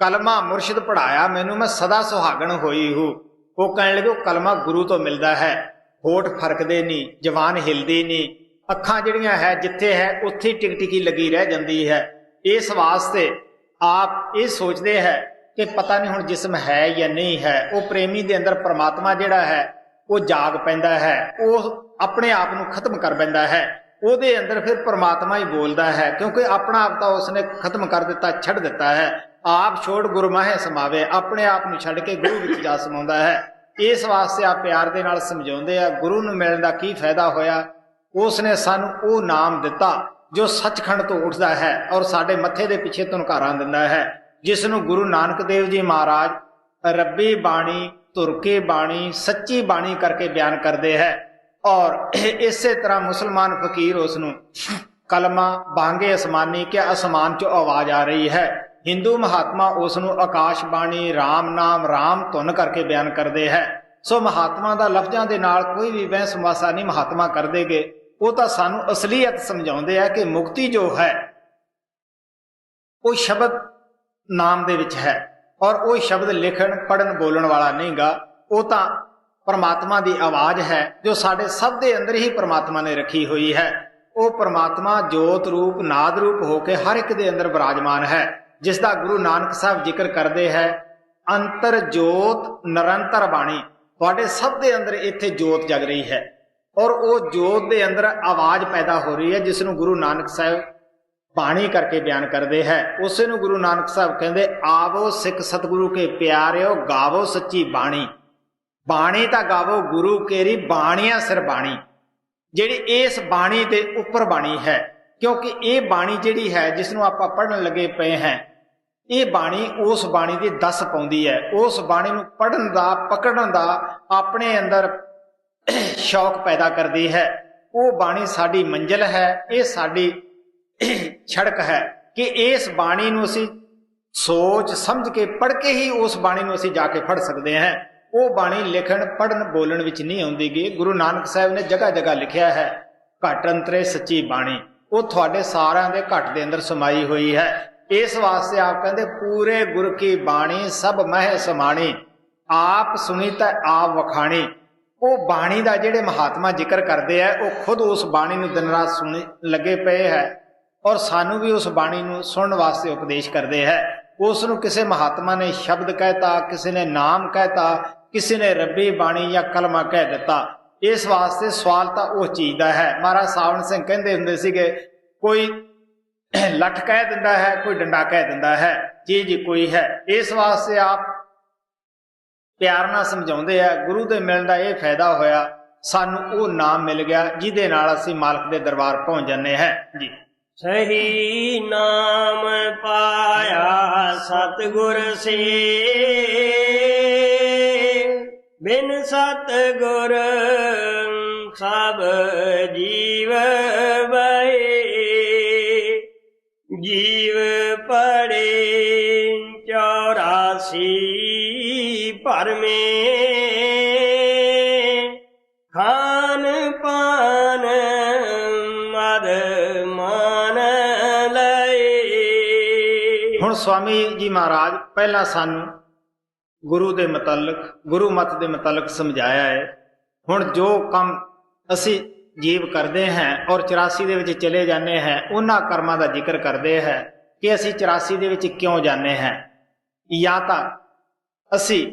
ਕਲਮਾ ਮੁਰਸ਼ਿਦ ਪੜ੍ਹਾਇਆ ਮੈਨੂੰ ਮੈਂ ਸਦਾ ਸੁਹਾਗਣ ਹੋਈ ਹੂ। ਉਹ ਕਹਿਣ ਲੱਗੇ ਉਹ ਕਲਮਾ ਗੁਰੂ ਤੋਂ ਮਿਲਦਾ ਹੈ, ਹੋਠ ਫਰਕਦੇ ਨਹੀਂ, ਜਵਾਨ ਹਿਲਦੀ ਨਹੀਂ, ਅੱਖਾਂ ਜਿਹੜੀਆਂ ਹੈ ਜਿੱਥੇ ਹੈ ਉੱਥੇ ਟਿਕ ਟਿਕੀ ਲੱਗੀ ਰਹਿ ਜਾਂਦੀ ਹੈ। ਇਸ ਵਾਸਤੇ ਆਪ ਇਹ ਸੋਚਦੇ ਹੈ ਕਿ ਪਤਾ ਨਹੀਂ ਹੁਣ ਜਿਸਮ ਹੈ ਜਾਂ ਨਹੀਂ ਹੈ। ਉਹ ਪ੍ਰੇਮੀ ਦੇ ਅੰਦਰ ਪਰਮਾਤਮਾ ਜਿਹੜਾ ਹੈ ਉਹ ਜਾਗ ਪੈਂਦਾ ਹੈ, ਉਹ ਆਪਣੇ ਆਪ ਨੂੰ ਖਤਮ ਕਰ ਪੈਂਦਾ ਹੈ, ਉਹਦੇ ਅੰਦਰ ਫਿਰ ਪਰਮਾਤਮਾ ਹੀ ਬੋਲਦਾ ਹੈ, ਕਿਉਂਕਿ ਆਪਣਾ ਆਪ ਤਾਂ ਉਸਨੇ ਖਤਮ ਕਰ ਦਿੱਤਾ, ਛੱਡ ਦਿੱਤਾ ਹੈ। ਆਪ ਛੋੜ ਗੁਰੂ ਮਾਹੇ ਸਮਾਵੇ, ਆਪਣੇ ਆਪ ਨੂੰ ਛੱਡ ਕੇ ਗੁਰੂ ਵਿੱਚ ਜਾ ਸਮਾਉਂਦਾ ਹੈ। ਇਸ ਵਾਸਤੇ ਆਪ ਪਿਆਰ ਦੇ ਨਾਲ ਸਮਝਾਉਂਦੇ ਆ, ਗੁਰੂ ਨੂੰ ਮਿਲਣ ਦਾ ਕੀ ਫਾਇਦਾ ਹੋਇਆ? ਉਸਨੇ ਸਾਨੂੰ ਉਹ ਨਾਮ ਦਿੱਤਾ ਜੋ ਸੱਚਖੰਡ ਤੋਂ ਉੱਠਦਾ ਹੈ ਔਰ ਸਾਡੇ ਮੱਥੇ ਦੇ ਪਿੱਛੇ ਧੁਨਕਾਰਾਂ ਦਿੰਦਾ ਹੈ, ਜਿਸ ਨੂੰ ਗੁਰੂ ਨਾਨਕ ਦੇਵ ਜੀ ਮਹਾਰਾਜ ਰੱਬੀ ਬਾਣੀ, ਧੁਰ ਕੇ ਬਾਣੀ, ਸੱਚੀ ਬਾਣੀ ਕਰਕੇ ਬਿਆਨ ਕਰਦੇ ਹੈ। ਔਰ ਇਸੇ ਤਰ੍ਹਾਂ ਮੁਸਲਮਾਨ ਫਕੀਰ ਉਸ ਨੂੰ ਕਲਮਾ ਬਾਂਗੇ ਅਸਮਾਨੀ ਕਿ ਅਸਮਾਨ ਚੋਂ ਆਵਾਜ਼ ਆ ਰਹੀ ਹੈ। ਹਿੰਦੂ ਮਹਾਤਮਾ ਉਸ ਨੂੰ ਆਕਾਸ਼ ਬਾਣੀ, ਰਾਮ ਨਾਮ, ਰਾਮ ਧੁਨ ਕਰਕੇ ਬਿਆਨ ਕਰਦੇ ਹੈ। ਸੋ ਮਹਾਤਮਾ ਦਾ ਲਫ਼ਜ਼ਾਂ ਦੇ ਨਾਲ ਕੋਈ ਵੀ ਵਹਿਸ ਵਾਸਾ ਨਹੀਂ ਮਹਾਤਮਾ ਕਰਦੇਗੇ। ਉਹ ਤਾਂ ਸਾਨੂੰ ਅਸਲੀਅਤ ਸਮਝਾਉਂਦੇ ਆ ਕਿ ਮੁਕਤੀ ਜੋ ਹੈ ਉਹ ਸ਼ਬਦ ਨਾਮ ਦੇ ਵਿੱਚ ਹੈ, ਔਰ ਉਹ ਸ਼ਬਦ ਲਿਖਣ ਪੜ੍ਹਨ ਬੋਲਣ ਵਾਲਾ ਨਹੀਂਗਾ। ਉਹ ਤਾਂ ਪਰਮਾਤਮਾ ਦੀ ਆਵਾਜ਼ ਹੈ ਜੋ ਸਾਡੇ ਸਭ ਦੇ ਅੰਦਰ ਹੀ ਪਰਮਾਤਮਾ ਨੇ ਰੱਖੀ ਹੋਈ ਹੈ। ਉਹ ਪਰਮਾਤਮਾ ਜੋਤ ਰੂਪ ਨਾਦ ਰੂਪ ਹੋ ਕੇ ਹਰ ਇੱਕ ਦੇ ਅੰਦਰ ਵਿਰਾਜਮਾਨ ਹੈ, ਜਿਸ ਦਾ ਗੁਰੂ ਨਾਨਕ ਸਾਹਿਬ ਜ਼ਿਕਰ ਕਰਦੇ ਹੈ, ਅੰਤਰ ਜੋਤ ਨਿਰੰਤਰ ਬਾਣੀ। ਤੁਹਾਡੇ ਸਭ ਦੇ ਅੰਦਰ ਇੱਥੇ ਜੋਤ ਜਗ ਰਹੀ ਹੈ ਔਰ ਉਹ ਜੋਤ ਦੇ ਅੰਦਰ ਆਵਾਜ਼ ਪੈਦਾ ਹੋ ਰਹੀ ਹੈ, ਜਿਸ ਨੂੰ ਗੁਰੂ ਨਾਨਕ ਸਾਹਿਬ ਬਾਣੀ ਕਰਕੇ ਬਿਆਨ ਕਰਦੇ ਹੈ। ਉਸੇ ਨੂੰ ਗੁਰੂ ਨਾਨਕ ਸਾਹਿਬ ਕਹਿੰਦੇ, ਆਵੋ ਸਿੱਖ ਸਤਿਗੁਰੂ ਕੇ ਪਿਆਰਿਓ, ਗਾਵੋ ਸੱਚੀ ਬਾਣੀ। ਬਾਣੀ ਤਾਂ ਗਾਵੋ ਗੁਰੂ ਕੇਰੀ, ਬਾਣੀਆਂ ਸਿਰ ਬਾਣੀ, ਜਿਹੜੀ ਇਸ ਬਾਣੀ ਦੇ ਉੱਪਰ ਬਾਣੀ ਹੈ। ਕਿਉਂਕਿ ਇਹ ਬਾਣੀ ਜਿਹੜੀ ਹੈ ਜਿਸ ਨੂੰ ਆਪਾਂ ਪੜ੍ਹਨ ਲੱਗੇ ਪਏ ਹਾਂ, ਇਹ ਬਾਣੀ ਉਸ ਬਾਣੀ ਦੀ ਦੱਸ ਪਾਉਂਦੀ ਹੈ। ਉਸ ਬਾਣੀ ਨੂੰ ਪੜ੍ਹਨ ਦਾ, ਪਕੜਨ ਦਾ ਆਪਣੇ ਅੰਦਰ ਸ਼ੌਕ ਪੈਦਾ ਕਰਦੀ ਹੈ। ਉਹ ਬਾਣੀ ਸਾਡੀ ਮੰਜ਼ਿਲ ਹੈ, ਇਹ ਸਾਡੀ ਸੜਕ ਹੈ ਕਿ ਇਸ ਬਾਣੀ ਨੂੰ ਅਸੀਂ ਸੋਚ ਸਮਝ ਕੇ ਪੜ੍ਹ ਕੇ ਹੀ ਉਸ ਬਾਣੀ ਨੂੰ ਅਸੀਂ ਜਾ ਕੇ ਫੜ ਸਕਦੇ ਹਾਂ। ਉਹ ਬਾਣੀ ਲਿਖਣ ਪੜ੍ਹਨ ਬੋਲਣ ਵਿੱਚ ਨਹੀਂ ਆਉਂਦੀਗੀ। ਗੁਰੂ ਨਾਨਕ ਸਾਹਿਬ ਨੇ ਜਗ੍ਹਾ ਜਗ੍ਹਾ ਲਿਖਿਆ ਹੈ, ਘਟ ਅੰਤਰੇ ਸੱਚੀ ਬਾਣੀ। ਉਹ ਤੁਹਾਡੇ ਸਾਰਿਆਂ ਦੇ ਘਟ ਦੇ ਅੰਦਰ ਸਮਾਈ ਹੋਈ ਹੈ। ਇਸ ਵਾਸਤੇ ਆਪ ਕਹਿੰਦੇ, ਪੂਰੇ ਗੁਰ ਕੀ ਬਾਣੀ ਸਭ ਮਹਿ ਸਮਾਣੀ, ਆਪ ਸੁਣੀ ਤਾਂ ਆਪ ਵਖਾਣੀ। ਉਹ ਬਾਣੀ ਦਾ ਜਿਹੜੇ ਮਹਾਤਮਾ ਜ਼ਿਕਰ ਕਰਦੇ ਆ, ਉਹ ਖੁਦ ਉਸ ਬਾਣੀ ਨੂੰ ਦਿਨ ਰਾਤ ਸੁਣ ਲੱਗੇ ਪਏ ਹੈ ਔਰ ਸਾਨੂੰ ਵੀ ਉਸ ਬਾਣੀ ਨੂੰ ਸੁਣਨ ਵਾਸਤੇ ਉਪਦੇਸ਼ ਕਰਦੇ ਹੈ। ਉਸ ਨੂੰ ਕਿਸੇ ਮਹਾਤਮਾ ਨੇ ਸ਼ਬਦ ਕਹਿਤਾ, ਕਿਸੇ ਨੇ ਨਾਮ ਕਹਿਤਾ, ਕਿਸੇ ਨੇ ਰੱਬੀ ਬਾਣੀ ਜਾਂ ਕਲਮਾ ਕਹਿ ਦਿੱਤਾ। ਇਸ ਵਾਸਤੇ ਸਵਾਲ ਤਾਂ ਉਹ ਚੀਜ਼ ਦਾ ਹੈ। ਮਹਾਰਾਜ ਸਾਵਣ ਸਿੰਘ ਕਹਿੰਦੇ ਹੁੰਦੇ ਸੀਗੇ, ਕੋਈ ਲੱਠ ਕਹਿ ਦਿੰਦਾ ਹੈ, ਕੋਈ ਡੰਡਾ ਕਹਿ ਦਿੰਦਾ ਹੈ, ਚੀਜ਼ ਕੋਈ ਹੈ। ਇਸ ਵਾਸਤੇ ਆਪ ਪਿਆਰ ਨਾਲ ਸਮਝਾਉਂਦੇ ਆ, ਗੁਰੂ ਦੇ ਮਿਲਣ ਦਾ ਇਹ ਫਾਇਦਾ ਹੋਇਆ, ਸਾਨੂੰ ਉਹ ਨਾਮ ਮਿਲ ਗਿਆ ਜਿਹਦੇ ਨਾਲ ਅਸੀਂ ਮਾਲਕ ਦੇ ਦਰਬਾਰ ਪਹੁੰਚ ਜਾਂਦੇ ਹਾਂ ਜੀ। ਸਹੀ ਨਾਮ ਪਾਇਆ ਸਤਿਗੁਰ ਸੇ, ਬਿਨ ਸਤਿਗੁਰ ਸਭ ਜੀਵ ਬਹੇ। ਜੀਵ ਪੜੇ 84 ਭਰਮੇ, ਖਾਨ ਪਾਨ ਮਦ ਮਾਨ ਲਏ। ਹੁਣ ਸਵਾਮੀ ਜੀ ਮਹਾਰਾਜ ਪਹਿਲਾਂ ਸਾਨੂੰ ਗੁਰੂ ਦੇ ਮੁਤਲਕ, ਗੁਰੂ ਮਤ ਦੇ ਮੁਤਲਕ ਸਮਝਾਇਆ ਹੈ। ਹੁਣ ਜੋ ਕੰਮ ਅਸੀਂ ਜੀਵ ਕਰਦੇ ਹਾਂ ਔਰ 84 ਦੇ ਵਿੱਚ ਚਲੇ ਜਾਂਦੇ ਹਾਂ, ਉਹਨਾਂ ਕਰਮਾਂ ਦਾ ਜ਼ਿਕਰ ਕਰਦੇ ਹੈ ਕਿ ਅਸੀਂ 84 ਦੇ ਵਿੱਚ ਕਿਉਂ ਜਾਂਦੇ ਹਾਂ। ਜਾਂ ਤਾਂ ਅਸੀਂ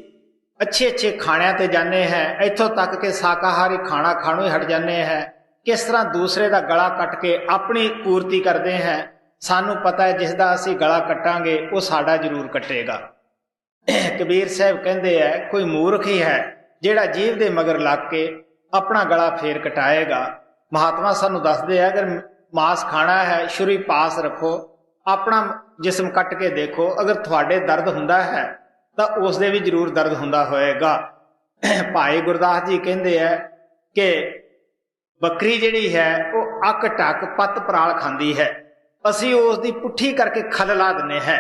ਅੱਛੇ ਅੱਛੇ ਖਾਣਿਆਂ ਤੇ ਜਾਂਦੇ ਹਾਂ, ਇੱਥੋਂ ਤੱਕ ਕਿ ਸ਼ਾਕਾਹਾਰੀ ਖਾਣਾ ਖਾਣੋਂ ਹੀ ਹਟ ਜਾਂਦੇ ਹਾਂ। ਕਿਸ ਤਰ੍ਹਾਂ ਦੂਸਰੇ ਦਾ ਗਲਾ ਕੱਟ ਕੇ ਆਪਣੀ ਪੂਰਤੀ ਕਰਦੇ ਹਾਂ। ਸਾਨੂੰ ਪਤਾ ਹੈ ਜਿਸ ਦਾ ਅਸੀਂ ਗਲਾ ਕੱਟਾਂਗੇ ਉਹ ਸਾਡਾ ਜ਼ਰੂਰ ਕੱਟੇਗਾ। ਕਬੀਰ ਸਾਹਿਬ ਕਹਿੰਦੇ ਹੈ, ਕੋਈ ਮੂਰਖ ਹੀ ਹੈ ਜਿਹੜਾ ਜੀਵ ਦੇ ਮਗਰ ਲੱਗ ਕੇ ਆਪਣਾ ਗਲਾ ਫੇਰ ਕਟਾਏਗਾ। ਮਹਾਤਮਾ ਸਾਨੂੰ ਦੱਸਦੇ ਆ, ਅਗਰ ਮਾਸ ਖਾਣਾ ਹੈ, ਛੁਰੀ ਪਾਸ ਰੱਖੋ, ਆਪਣਾ ਜਿਸਮ ਕੱਟ ਕੇ ਦੇਖੋ, ਅਗਰ ਤੁਹਾਡੇ ਦਰਦ ਹੁੰਦਾ ਹੈ ਤਾਂ ਉਸ ਦੇ ਵੀ ਜ਼ਰੂਰ ਦਰਦ ਹੁੰਦਾ ਹੋਏਗਾ। ਭਾਈ ਗੁਰਦਾਸ ਜੀ ਕਹਿੰਦੇ ਹੈ ਕਿ ਬੱਕਰੀ ਜਿਹੜੀ ਹੈ ਉਹ ਅੱਕ ਟੱਕ ਪੱਤ ਪਰਾਲ ਖਾਂਦੀ ਹੈ, ਅਸੀਂ ਉਸ ਦੀ ਪੁੱਠੀ ਕਰਕੇ ਖਲ ਲਾ ਦਿੰਦੇ ਹੈ।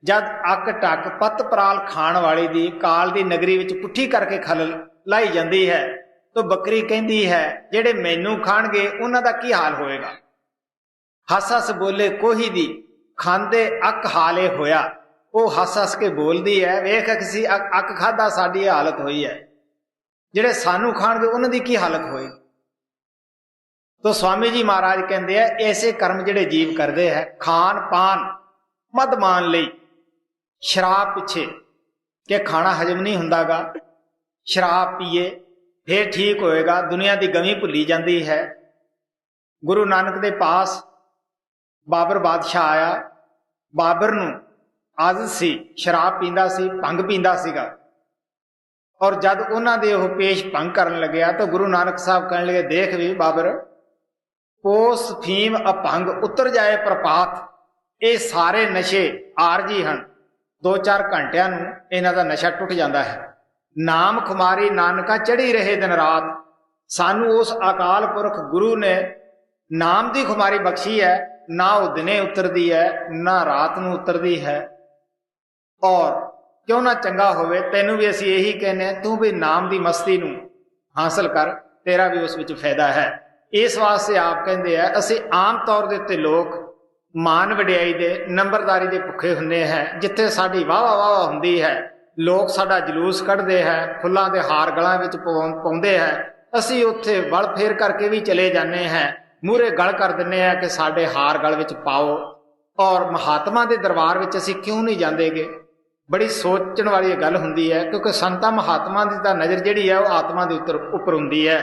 ਜਦ ਅੱਕ ਟੱਕ ਪੱਤ ਪਰਾਲ ਖਾਣ ਵਾਲੀ ਦੀ ਕਾਲ ਦੀ ਨਗਰੀ ਵਿੱਚ ਪੁੱਠੀ ਕਰਕੇ ਖਲ ਲਾਈ ਜਾਂਦੀ ਹੈ, ਤਾਂ ਬੱਕਰੀ ਕਹਿੰਦੀ ਹੈ ਜਿਹੜੇ ਮੈਨੂੰ ਖਾਣਗੇ ਉਹਨਾਂ ਦਾ ਕੀ ਹਾਲ ਹੋਏਗਾ। ਹੱਸ ਹੱਸ ਬੋਲੇ ਕੋਹੀ ਦੀ ਖਾਂਦੇ ਅੱਕ ਹਾਲੇ ਹੋਇਆ। ਉਹ ਹੱਸ ਹੱਸ ਕੇ ਬੋਲਦੀ ਹੈ, ਵੇਖ ਅਸੀਂ ਅੱਕ ਖਾਧਾ, ਸਾਡੀ ਇਹ ਹਾਲਤ ਹੋਈ ਹੈ, ਜਿਹੜੇ ਸਾਨੂੰ ਖਾਣਗੇ ਉਹਨਾਂ ਦੀ ਕੀ ਹਾਲਤ ਹੋਏਗੀ। ਤੋ ਸਵਾਮੀ ਜੀ ਮਹਾਰਾਜ ਕਹਿੰਦੇ ਆ ਐਸੇ ਕਰਮ ਜਿਹੜੇ ਜੀਵ ਕਰਦੇ ਹੈ, ਖਾਣ ਪਾਨ ਮਦ ਮਾਨ ਲਈ, ਸ਼ਰਾਬ ਪਿੱਛੇ ਕਿ ਖਾਣਾ ਹਜਮ ਨਹੀਂ ਹੁੰਦਾਗਾ, ਸ਼ਰਾਬ ਪੀਏ ਫੇਰ ਠੀਕ ਹੋਏਗਾ, ਦੁਨੀਆ ਦੀ ਗਮੀ ਭੁੱਲੀ ਜਾਂਦੀ ਹੈ। ਗੁਰੂ ਨਾਨਕ ਦੇ ਪਾਸ ਬਾਬਰ ਬਾਦਸ਼ਾਹ ਆਇਆ, ਬਾਬਰ ਨੂੰ ਆਦਤ ਸੀ, ਸ਼ਰਾਬ ਪੀਂਦਾ ਸੀ, ਭੰਗ ਪੀਂਦਾ ਸੀਗਾ, ਔਰ ਜਦ ਉਹਨਾਂ ਦੇ ਉਹ ਪੇਸ਼ ਭੰਗ ਕਰਨ ਲੱਗਿਆ ਤਾਂ ਗੁਰੂ ਨਾਨਕ ਸਾਹਿਬ ਕਹਿਣ ਲੱਗੇ, ਦੇਖ ਵੀ ਬਾਬਰ, ਪੋਸ ਫੀਮ ਅਭੰਗ ਉਤਰ ਜਾਏ ਪ੍ਰਪਾਤ, ਇਹ ਸਾਰੇ ਨਸ਼ੇ ਆਰਜੀ ਹਨ, 2-4 ਘੰਟਿਆਂ ਨੂੰ ਇਹਨਾਂ ਦਾ ਨਸ਼ਾ ਟੁੱਟ ਜਾਂਦਾ ਹੈ। ਨਾਮ ਖੁਮਾਰੀ ਨਾਨਕਾ ਚੜੀ ਰਹੇ ਦਿਨ ਰਾਤ, ਸਾਨੂੰ ਉਸ ਅਕਾਲ ਪੁਰਖ ਗੁਰੂ ਨੇ ਨਾਮ ਦੀ ਖੁਮਾਰੀ ਬਖਸ਼ੀ ਹੈ, ਨਾ ਉਹ ਦਿਨੇ ਉਤਰਦੀ ਹੈ ਨਾ ਰਾਤ ਨੂੰ ਉਤਰਦੀ ਹੈ। ਔਰ ਕਿਉਂ ਨਾ ਚੰਗਾ ਹੋਵੇ, ਤੈਨੂੰ ਵੀ ਅਸੀਂ ਇਹੀ ਕਹਿੰਦੇ ਹਾਂ, ਤੂੰ ਵੀ ਨਾਮ ਦੀ ਮਸਤੀ ਨੂੰ ਹਾਸਲ ਕਰ, ਤੇਰਾ ਵੀ ਉਸ ਵਿੱਚ ਫਾਇਦਾ ਹੈ। ਇਸ ਵਾਸਤੇ ਆਪ ਕਹਿੰਦੇ ਆ, ਅਸੀਂ ਆਮ ਤੌਰ ਦੇ ਉੱਤੇ ਲੋਕ ਮਾਨ ਵਡਿਆਈ ਦੇ ਨੰਬਰਦਾਰੀ ਦੇ ਭੁੱਖੇ ਹੁੰਦੇ ਹੈ। ਜਿੱਥੇ ਸਾਡੀ ਵਾਹ ਵਾਹ ਹੁੰਦੀ ਹੈ, ਲੋਕ ਸਾਡਾ ਜਲੂਸ ਕੱਢਦੇ ਹੈ, ਫੁੱਲਾਂ ਦੇ ਹਾਰ ਗਲਾਂ ਵਿੱਚ ਪਾਉਂਦੇ ਹੈ, ਅਸੀਂ ਉੱਥੇ ਵਲ ਫੇਰ ਕਰਕੇ ਵੀ ਚਲੇ ਜਾਂਦੇ ਹਾਂ, ਮੂਹਰੇ ਗਲ ਕਰ ਦਿੰਦੇ ਹਾਂ ਕਿ ਸਾਡੇ ਹਾਰ ਗਲ ਵਿੱਚ ਪਾਓ। ਔਰ ਮਹਾਤਮਾ ਦੇ ਦਰਬਾਰ ਵਿੱਚ ਅਸੀਂ ਕਿਉਂ ਨਹੀਂ ਜਾਂਦੇਗੇ। ਬੜੀ ਸੋਚਣ ਵਾਲੀ ਗੱਲ ਹੁੰਦੀ ਹੈ, ਕਿਉਂਕਿ ਸੰਤਾਂ ਮਹਾਤਮਾ ਦੀ ਤਾਂ ਨਜ਼ਰ ਜਿਹੜੀ ਹੈ ਉਹ ਆਤਮਾ ਦੇ ਉੱਪਰ ਹੁੰਦੀ ਹੈ।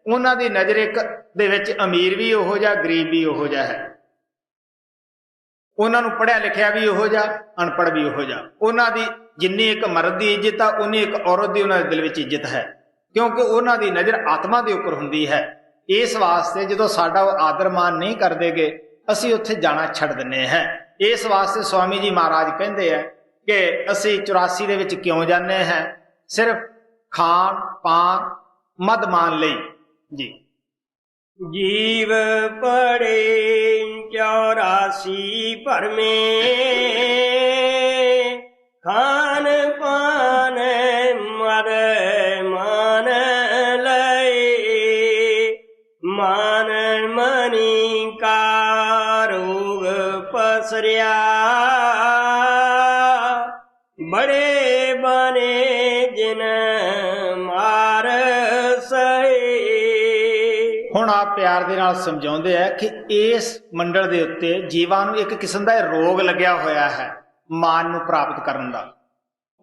ਉਹਨਾਂ ਦੀ ਨਜ਼ਰ ਇੱਕ ਦੇ ਵਿੱਚ ਅਮੀਰ ਵੀ ਉਹੋ ਜਿਹਾ, ਗਰੀਬ ਵੀ ਉਹੋ ਜਿਹਾ ਹੈ, ਉਹਨਾਂ ਨੂੰ ਪੜ੍ਹਿਆ ਲਿਖਿਆ ਵੀ ਉਹੋ ਜਿਹਾ, ਅਨਪੜ੍ਹ ਵੀ ਉਹੋ ਜਿਹਾ। ਉਹਨਾਂ ਦੀ ਜਿੰਨੀ ਇੱਕ ਮਰਦ ਦੀ ਇੱਜ਼ਤ ਆ, ਉਨੀ ਇੱਕ ਔਰਤ ਦੀ ਉਹਨਾਂ ਦੇ ਦਿਲ ਵਿੱਚ ਇੱਜ਼ਤ ਹੈ, ਕਿਉਂਕਿ ਉਹਨਾਂ ਦੀ ਨਜ਼ਰ ਆਤਮਾ ਦੇ ਉੱਪਰ ਹੁੰਦੀ ਹੈ। ਇਸ ਵਾਸਤੇ ਜਦੋਂ ਸਾਡਾ ਉਹ ਆਦਰ ਮਾਨ ਨਹੀਂ ਕਰਦੇਗੇ, ਅਸੀਂ ਉੱਥੇ ਜਾਣਾ ਛੱਡ ਦਿੰਦੇ ਹਾਂ। ਇਸ ਵਾਸਤੇ ਸਵਾਮੀ ਜੀ ਮਹਾਰਾਜ ਕਹਿੰਦੇ ਆ ਕਿ ਅਸੀਂ 84 ਦੇ ਵਿੱਚ ਕਿਉਂ ਜਾਂਦੇ ਹਾਂ, ਸਿਰਫ ਖਾਣ ਪਾਨ ਮਦ ਮਾਨ ਲਈ ਜੀ। ਜੀਵ ਪੜੇ 84 ਭਰਮੇ, ਖਾਨ ਪਾਨ ਮਦ ਮਾਨ ਲਏ, ਮਾਨ ਮਨੀ ਕਾ ਰੋਗ ਪਸਰਿਆ, ਬੜੇ ਬਨੇ ਜਿਨ ਮਾਰ ਸਹੇ। ਹੁਣ ਆਪ ਪਿਆਰ ਦੇ ਨਾਲ ਸਮਝਾਉਂਦੇ ਆ ਕਿ ਇਸ ਮੰਡਲ ਦੇ ਉੱਤੇ ਜੀਵਾਂ ਨੂੰ ਇੱਕ ਕਿਸਮ ਦਾ ਰੋਗ ਲੱਗਿਆ ਹੋਇਆ ਹੈ ਮਾਨ ਨੂੰ ਪ੍ਰਾਪਤ ਕਰਨ ਦਾ।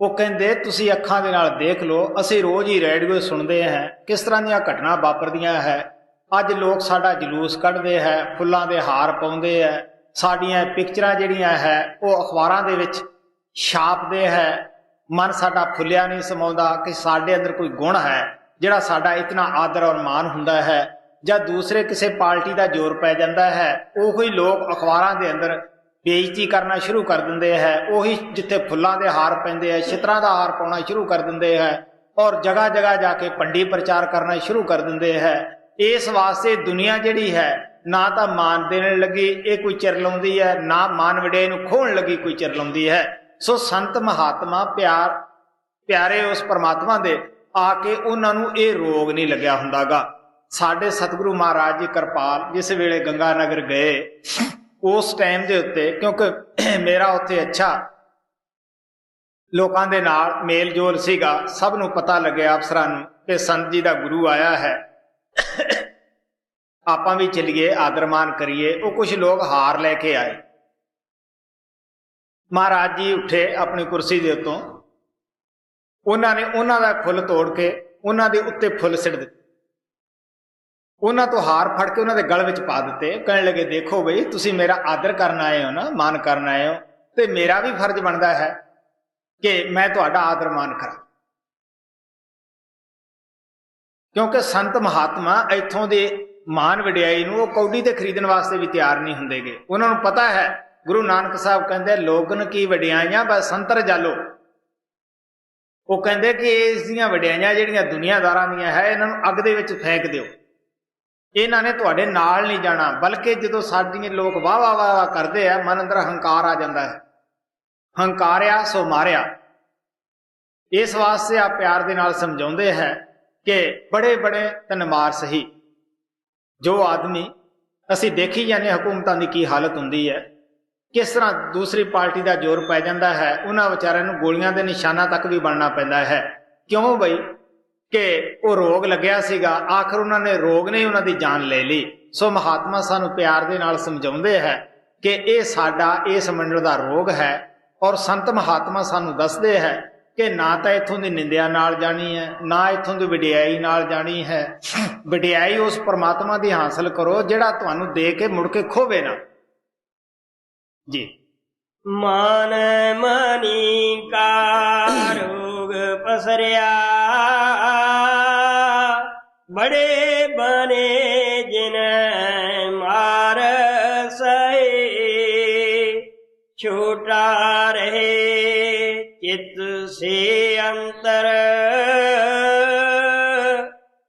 ਉਹ ਕਹਿੰਦੇ ਤੁਸੀਂ ਅੱਖਾਂ ਦੇ ਨਾਲ ਦੇਖ ਲਓ, ਅਸੀਂ ਰੋਜ਼ ਹੀ ਰੇਡੀਓ ਸੁਣਦੇ ਹਾਂ ਕਿਸ ਤਰ੍ਹਾਂ ਦੀਆਂ ਘਟਨਾ ਵਾਪਰਦੀਆਂ ਹੈ। ਅੱਜ ਲੋਕ ਸਾਡਾ ਜਲੂਸ ਕੱਢਦੇ ਹੈ, ਫੁੱਲਾਂ ਦੇ ਹਾਰ ਪਾਉਂਦੇ ਹੈ, ਸਾਡੀਆਂ ਪਿਕਚਰਾਂ ਜਿਹੜੀਆਂ ਹੈ ਉਹ ਅਖਬਾਰਾਂ ਦੇ ਵਿੱਚ ਛਾਪਦੇ ਹੈ। ਮਨ ਸਾਡਾ ਫੁੱਲਿਆ ਨਹੀਂ ਸਮਾਉਂਦਾ ਕਿ ਸਾਡੇ ਅੰਦਰ ਕੋਈ ਗੁਣ ਹੈ ਜਿਹੜਾ ਸਾਡਾ ਇਤਨਾ ਆਦਰ ਔਰ ਮਾਨ ਹੁੰਦਾ ਹੈ। ਜਦ ਦੂਸਰੇ ਕਿਸੇ ਪਾਰਟੀ ਦਾ ਜ਼ੋਰ ਪੈ ਜਾਂਦਾ ਹੈ, ਉਹੀ ਲੋਕ ਅਖਬਾਰਾਂ ਦੇ ਅੰਦਰ ਬੇਇੱਜ਼ਤੀ ਕਰਨਾ ਸ਼ੁਰੂ ਕਰ ਦਿੰਦੇ ਹੈ। ਉਹੀ ਜਿੱਥੇ ਫੁੱਲਾਂ ਦੇ ਹਾਰ ਪੈਂਦੇ ਹੈ, ਛਿੱਤਰਾਂ ਦਾ ਹਾਰ ਪਾਉਣਾ ਸ਼ੁਰੂ ਕਰ ਦਿੰਦੇ ਹੈ, ਔਰ ਜਗ੍ਹਾ ਜਗ੍ਹਾ ਜਾ ਕੇ ਭੰਡੀ ਪ੍ਰਚਾਰ ਕਰਨਾ ਸ਼ੁਰੂ ਕਰ ਦਿੰਦੇ ਹੈ। ਇਸ ਵਾਸਤੇ ਦੁਨੀਆ ਜਿਹੜੀ ਹੈ ਨਾ ਤਾਂ ਮਾਨ ਦੇਣ ਲੱਗੀ ਇਹ ਕੋਈ ਚਿਰ ਲਾਉਂਦੀ ਹੈ, ਨਾ ਮਾਨ ਵਡਿਆਈ ਨੂੰ ਖੋਹਣ ਲੱਗੀ ਕੋਈ ਚਿਰ ਲਾਉਂਦੀ ਹੈ। ਸੋ ਸੰਤ ਮਹਾਤਮਾ ਪਿਆਰੇ ਉਸ ਪਰਮਾਤਮਾ ਦੇ ਆ ਕੇ ਉਹਨਾਂ ਨੂੰ ਇਹ ਰੋਗ ਨਹੀਂ ਲੱਗਿਆ ਹੁੰਦਾਗਾ। ਸਾਡੇ ਸਤਿਗੁਰੂ ਮਹਾਰਾਜ ਜੀ ਕਿਰਪਾਲ ਜਿਸ ਵੇਲੇ ਗੰਗਾ ਨਗਰ ਗਏ, ਉਸ ਟਾਈਮ ਦੇ ਉੱਤੇ ਕਿਉਂਕਿ ਮੇਰਾ ਉੱਥੇ ਅੱਛਾ ਲੋਕਾਂ ਦੇ ਨਾਲ ਮੇਲ ਜੋਲ ਸੀਗਾ, ਸਭ ਨੂੰ ਪਤਾ ਲੱਗਿਆ ਅਫਸਰਾਂ ਨੂੰ ਕਿ ਸੰਤ ਜੀ ਦਾ ਗੁਰੂ ਆਇਆ ਹੈ, ਆਪਾਂ ਵੀ ਚੱਲੀਏ ਆਦਰ ਮਾਨ ਕਰੀਏ। ਉਹ ਕੁਝ ਲੋਕ ਹਾਰ ਲੈ ਕੇ ਆਏ। ਮਹਾਰਾਜ ਜੀ ਉੱਠੇ ਆਪਣੀ ਕੁਰਸੀ ਦੇ ਉੱਤੋਂ, ਉਹਨਾਂ ਨੇ ਉਹਨਾਂ ਦਾ ਫੁੱਲ ਤੋੜ ਕੇ ਉਹਨਾਂ ਦੇ ਉੱਤੇ ਫੁੱਲ ਸਿੱਟ ਦਿੱਤੇ, ਉਹਨਾਂ ਤੋਂ ਹਾਰ ਫੜ ਕੇ ਉਹਨਾਂ ਦੇ ਗਲ ਵਿੱਚ ਪਾ ਦਿੱਤੇ। ਕਹਿਣ ਲੱਗੇ ਦੇਖੋ ਬਈ ਤੁਸੀਂ ਮੇਰਾ ਆਦਰ ਕਰਨ ਆਏ ਹੋ ਨਾ, ਮਾਨ ਕਰਨ ਆਏ ਹੋ, ਤੇ ਮੇਰਾ ਵੀ ਫਰਜ਼ ਬਣਦਾ ਹੈ ਕਿ ਮੈਂ ਤੁਹਾਡਾ ਆਦਰ ਮਾਨ ਕਰਾਂ। ਕਿਉਂਕਿ ਸੰਤ ਮਹਾਤਮਾ ਇੱਥੋਂ ਦੇ ਮਾਨ ਵਡਿਆਈ ਨੂੰ ਉਹ ਕੌਡੀ ਤੇ ਖਰੀਦਣ ਵਾਸਤੇ ਵੀ ਤਿਆਰ ਨਹੀਂ ਹੁੰਦੇਗੇ। ਉਹਨਾਂ ਨੂੰ ਪਤਾ ਹੈ, ਗੁਰੂ ਨਾਨਕ ਸਾਹਿਬ ਕਹਿੰਦੇ ਲੋਗਨ ਕੀ ਵਡਿਆਈਆਂ ਬਸ ਸੰਤਰ ਜਾਲੋ। ਉਹ ਕਹਿੰਦੇ ਕਿ ਇਸ ਦੀਆਂ ਵਡਿਆਈਆਂ ਜਿਹੜੀਆਂ ਦੁਨੀਆਦਾਰਾਂ ਦੀਆਂ ਹੈ ਇਹਨਾਂ ਨੂੰ ਅੱਗ ਦੇ ਵਿੱਚ ਫੈਂਕ ਦਿਓ, ਇਹਨਾਂ ਨੇ ਤੁਹਾਡੇ ਨਾਲ ਨਹੀਂ ਜਾਣਾ। ਬਲਕਿ ਜਦੋਂ ਸਾਡੀਆਂ ਲੋਕ ਵਾਹ ਵਾਹ ਵਾਹ ਕਰਦੇ ਆ, ਮਨ ਅੰਦਰ ਹੰਕਾਰ ਆ ਜਾਂਦਾ ਹੈ, ਹੰਕਾਰਿਆ ਸੋ ਮਾਰਿਆ। ਇਸ ਵਾਸਤੇ ਆ ਪਿਆਰ ਦੇ ਨਾਲ ਸਮਝਾਉਂਦੇ ਹੈ ਕਿ ਬੜੇ ਬੜੇ ਤਨਮਾਰ ਸਹੀ। ਜੋ ਆਦਮੀ ਅਸੀਂ ਦੇਖੀ ਜਾਂਦੇ ਹਕੂਮਤਾਂ ਦੀ ਕੀ ਹਾਲਤ ਹੁੰਦੀ ਹੈ, ਕਿਸ ਤਰ੍ਹਾਂ ਦੂਸਰੀ ਪਾਰਟੀ ਦਾ ਜ਼ੋਰ ਪੈ ਜਾਂਦਾ ਹੈ, ਉਹਨਾਂ ਵਿਚਾਰਿਆਂ ਨੂੰ ਗੋਲੀਆਂ ਦੇ ਨਿਸ਼ਾਨਾ ਤੱਕ ਵੀ ਬਣਨਾ ਪੈਂਦਾ ਹੈ। ਕਿਉਂ ਬਈ? ਕਿ ਉਹ ਰੋਗ ਲੱਗਿਆ ਸੀਗਾ, ਆਖਰ ਉਹਨਾਂ ਨੇ ਰੋਗ ਨੇ ਉਹਨਾਂ ਦੀ ਜਾਨ ਲੈ ਲਈ। ਸੋ ਮਹਾਤਮਾ ਸਾਨੂੰ ਪਿਆਰ ਦੇ ਨਾਲ ਸਮਝਾਉਂਦੇ ਹੈ ਕਿ ਇਹ ਸਾਡਾ ਇਸ ਮੰਡਲ ਦਾ ਰੋਗ ਹੈ। ਔਰ ਸੰਤ ਮਹਾਤਮਾ ਸਾਨੂੰ ਦੱਸਦੇ ਹੈ ਕਿ ਨਾ ਤਾਂ ਇੱਥੋਂ ਦੀ ਨਿੰਦਿਆ ਨਾਲ ਜਾਣੀ ਹੈ, ਨਾ ਇੱਥੋਂ ਦੀ ਵਡਿਆਈ ਨਾਲ ਜਾਣੀ ਹੈ। ਵਡਿਆਈ ਉਸ ਪਰਮਾਤਮਾ ਦੀ ਹਾਸਲ ਕਰੋ ਜਿਹੜਾ ਤੁਹਾਨੂੰ ਦੇ ਕੇ ਮੁੜ ਕੇ ਖੋਵੇ ਨਾ ਜੀ। ਮਨ ਮਨੀ ਕਾ ਰੋਗ ਪਸਰਿਆ, ਬੜੇ ਬਨੇ ਜਿਨ ਮਾਰ ਸਹੇ। ਛੋਟਾ ਰਹੇ ਚਿਤ ਸੇ ਅੰਤਰ,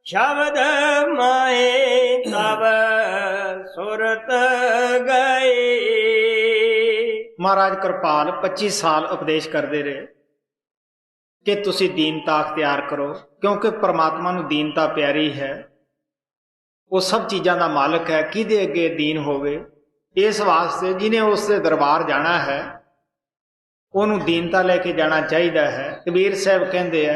ਸ਼ਬਦ ਮਾਏ ਤਬ ਸੁਰਤ ਗਏ। ਮਹਾਰਾਜ ਕਿਰਪਾਲ 25 ਸਾਲ ਉਪਦੇਸ਼ ਕਰਦੇ ਰਹੇ ਕਿ ਤੁਸੀਂ ਦੀਨਤਾ ਅਖਤਿਆਰ ਕਰੋ, ਕਿਉਂਕਿ ਪਰਮਾਤਮਾ ਨੂੰ ਦੀਨਤਾ ਪਿਆਰੀ ਹੈ। ਉਹ ਸਭ ਚੀਜ਼ਾਂ ਦਾ ਮਾਲਕ ਹੈ, ਕਿਹਦੇ ਅੱਗੇ ਦੀਨ ਹੋਵੇ। ਇਸ ਵਾਸਤੇ ਜਿਹਨੇ ਉਸ ਦੇ ਦਰਬਾਰ ਜਾਣਾ ਹੈ ਉਹਨੂੰ ਦੀਨਤਾ ਲੈ ਕੇ ਜਾਣਾ ਚਾਹੀਦਾ ਹੈ। ਕਬੀਰ ਸਾਹਿਬ ਕਹਿੰਦੇ ਆ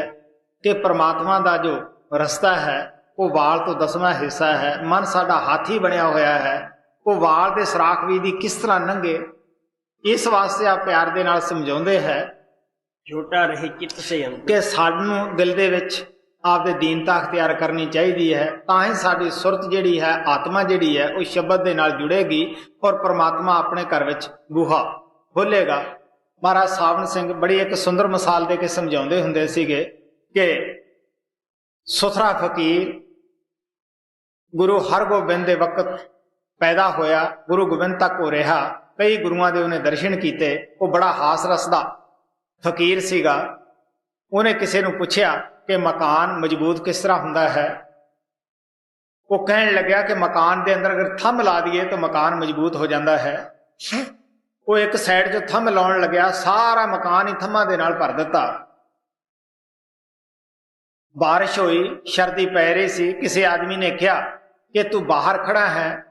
ਕਿ ਪਰਮਾਤਮਾ ਦਾ ਜੋ ਰਸਤਾ ਹੈ ਉਹ ਵਾਲ ਤੋਂ 10ਵਾਂ ਹਿੱਸਾ ਹੈ। ਮਨ ਸਾਡਾ ਹਾਥੀ ਬਣਿਆ ਹੋਇਆ ਹੈ, ਉਹ ਵਾਲ ਦੇ ਸਰਾਖ ਵੀ ਦੀ ਕਿਸ ਤਰ੍ਹਾਂ ਲੰਘੇ। ਇਸ ਵਾਸਤੇ ਆ ਪਿਆਰ ਦੇ ਨਾਲ ਸਮਝਾਉਂਦੇ ਹੈ ਛੋਟਾ ਰਹੇ ਚਿੱਤ ਸੇ ਅੰਤਰ, ਕਿ ਸਾਨੂੰ ਦਿਲ ਦੇ ਵਿੱਚ ਆਪਦੇ ਦੀਨਤਾ ਅਖਤਿਆਰ ਕਰਨੀ ਚਾਹੀਦੀ ਹੈ। ਤਾਂ ਹੀ ਸਾਡੀ ਸੁਰਤ ਜਿਹੜੀ ਹੈ, ਆਤਮਾ ਜਿਹੜੀ ਹੈ, ਉਹ ਸ਼ਬਦ ਦੇ ਨਾਲ ਜੁੜੇਗੀ ਔਰ ਪਰਮਾਤਮਾ ਆਪਣੇ ਘਰ ਵਿੱਚ ਬੂਹਾ ਖੋਲੇਗਾ। ਮਹਾਰਾਜ ਸਾਵਣ ਸਿੰਘ ਬੜੀ ਇੱਕ ਸੁੰਦਰ ਮਿਸਾਲ ਦੇ ਕੇ ਸਮਝਾਉਂਦੇ ਹੁੰਦੇ ਸੀਗੇ ਕਿ ਸੁਥਰਾ ਫਕੀਰ ਗੁਰੂ ਹਰਗੋਬਿੰਦ ਦੇ ਵਕਤ ਪੈਦਾ ਹੋਇਆ, ਗੁਰੂ ਗੋਬਿੰਦ ਤੱਕ ਹੋ ਰਿਹਾ, ਕਈ ਗੁਰੂਆਂ ਦੇ ਉਹਨੇ ਦਰਸ਼ਨ ਕੀਤੇ। ਉਹ ਬੜਾ ਹਾਸ ਰਸ ਦਾ ਫਕੀਰ ਸੀਗਾ। ਉਹਨੇ ਕਿਸੇ ਨੂੰ ਪੁੱਛਿਆ ਕਿ ਮਕਾਨ ਮਜ਼ਬੂਤ ਕਿਸ ਤਰ੍ਹਾਂ ਹੁੰਦਾ ਹੈ। ਉਹ ਕਹਿਣ ਲੱਗਿਆ ਕਿ ਮਕਾਨ ਦੇ ਅੰਦਰ ਅਗਰ ਥੰਮ ਲਾ ਦਈਏ ਤਾਂ ਮਕਾਨ ਮਜ਼ਬੂਤ ਹੋ ਜਾਂਦਾ ਹੈ। ਉਹ ਇੱਕ ਸਾਈਡ 'ਚ ਥੰਮ ਲਾਉਣ ਲੱਗਿਆ, ਸਾਰਾ ਮਕਾਨ ਹੀ ਥੰਮਾਂ ਦੇ ਨਾਲ ਭਰ ਦਿੱਤਾ। ਬਾਰਿਸ਼ ਹੋਈ, ਸਰਦੀ ਪੈ ਰਹੀ ਸੀ। ਕਿਸੇ ਆਦਮੀ ਨੇ ਕਿਹਾ ਕਿ ਤੂੰ ਬਾਹਰ ਖੜਾ ਹੈ,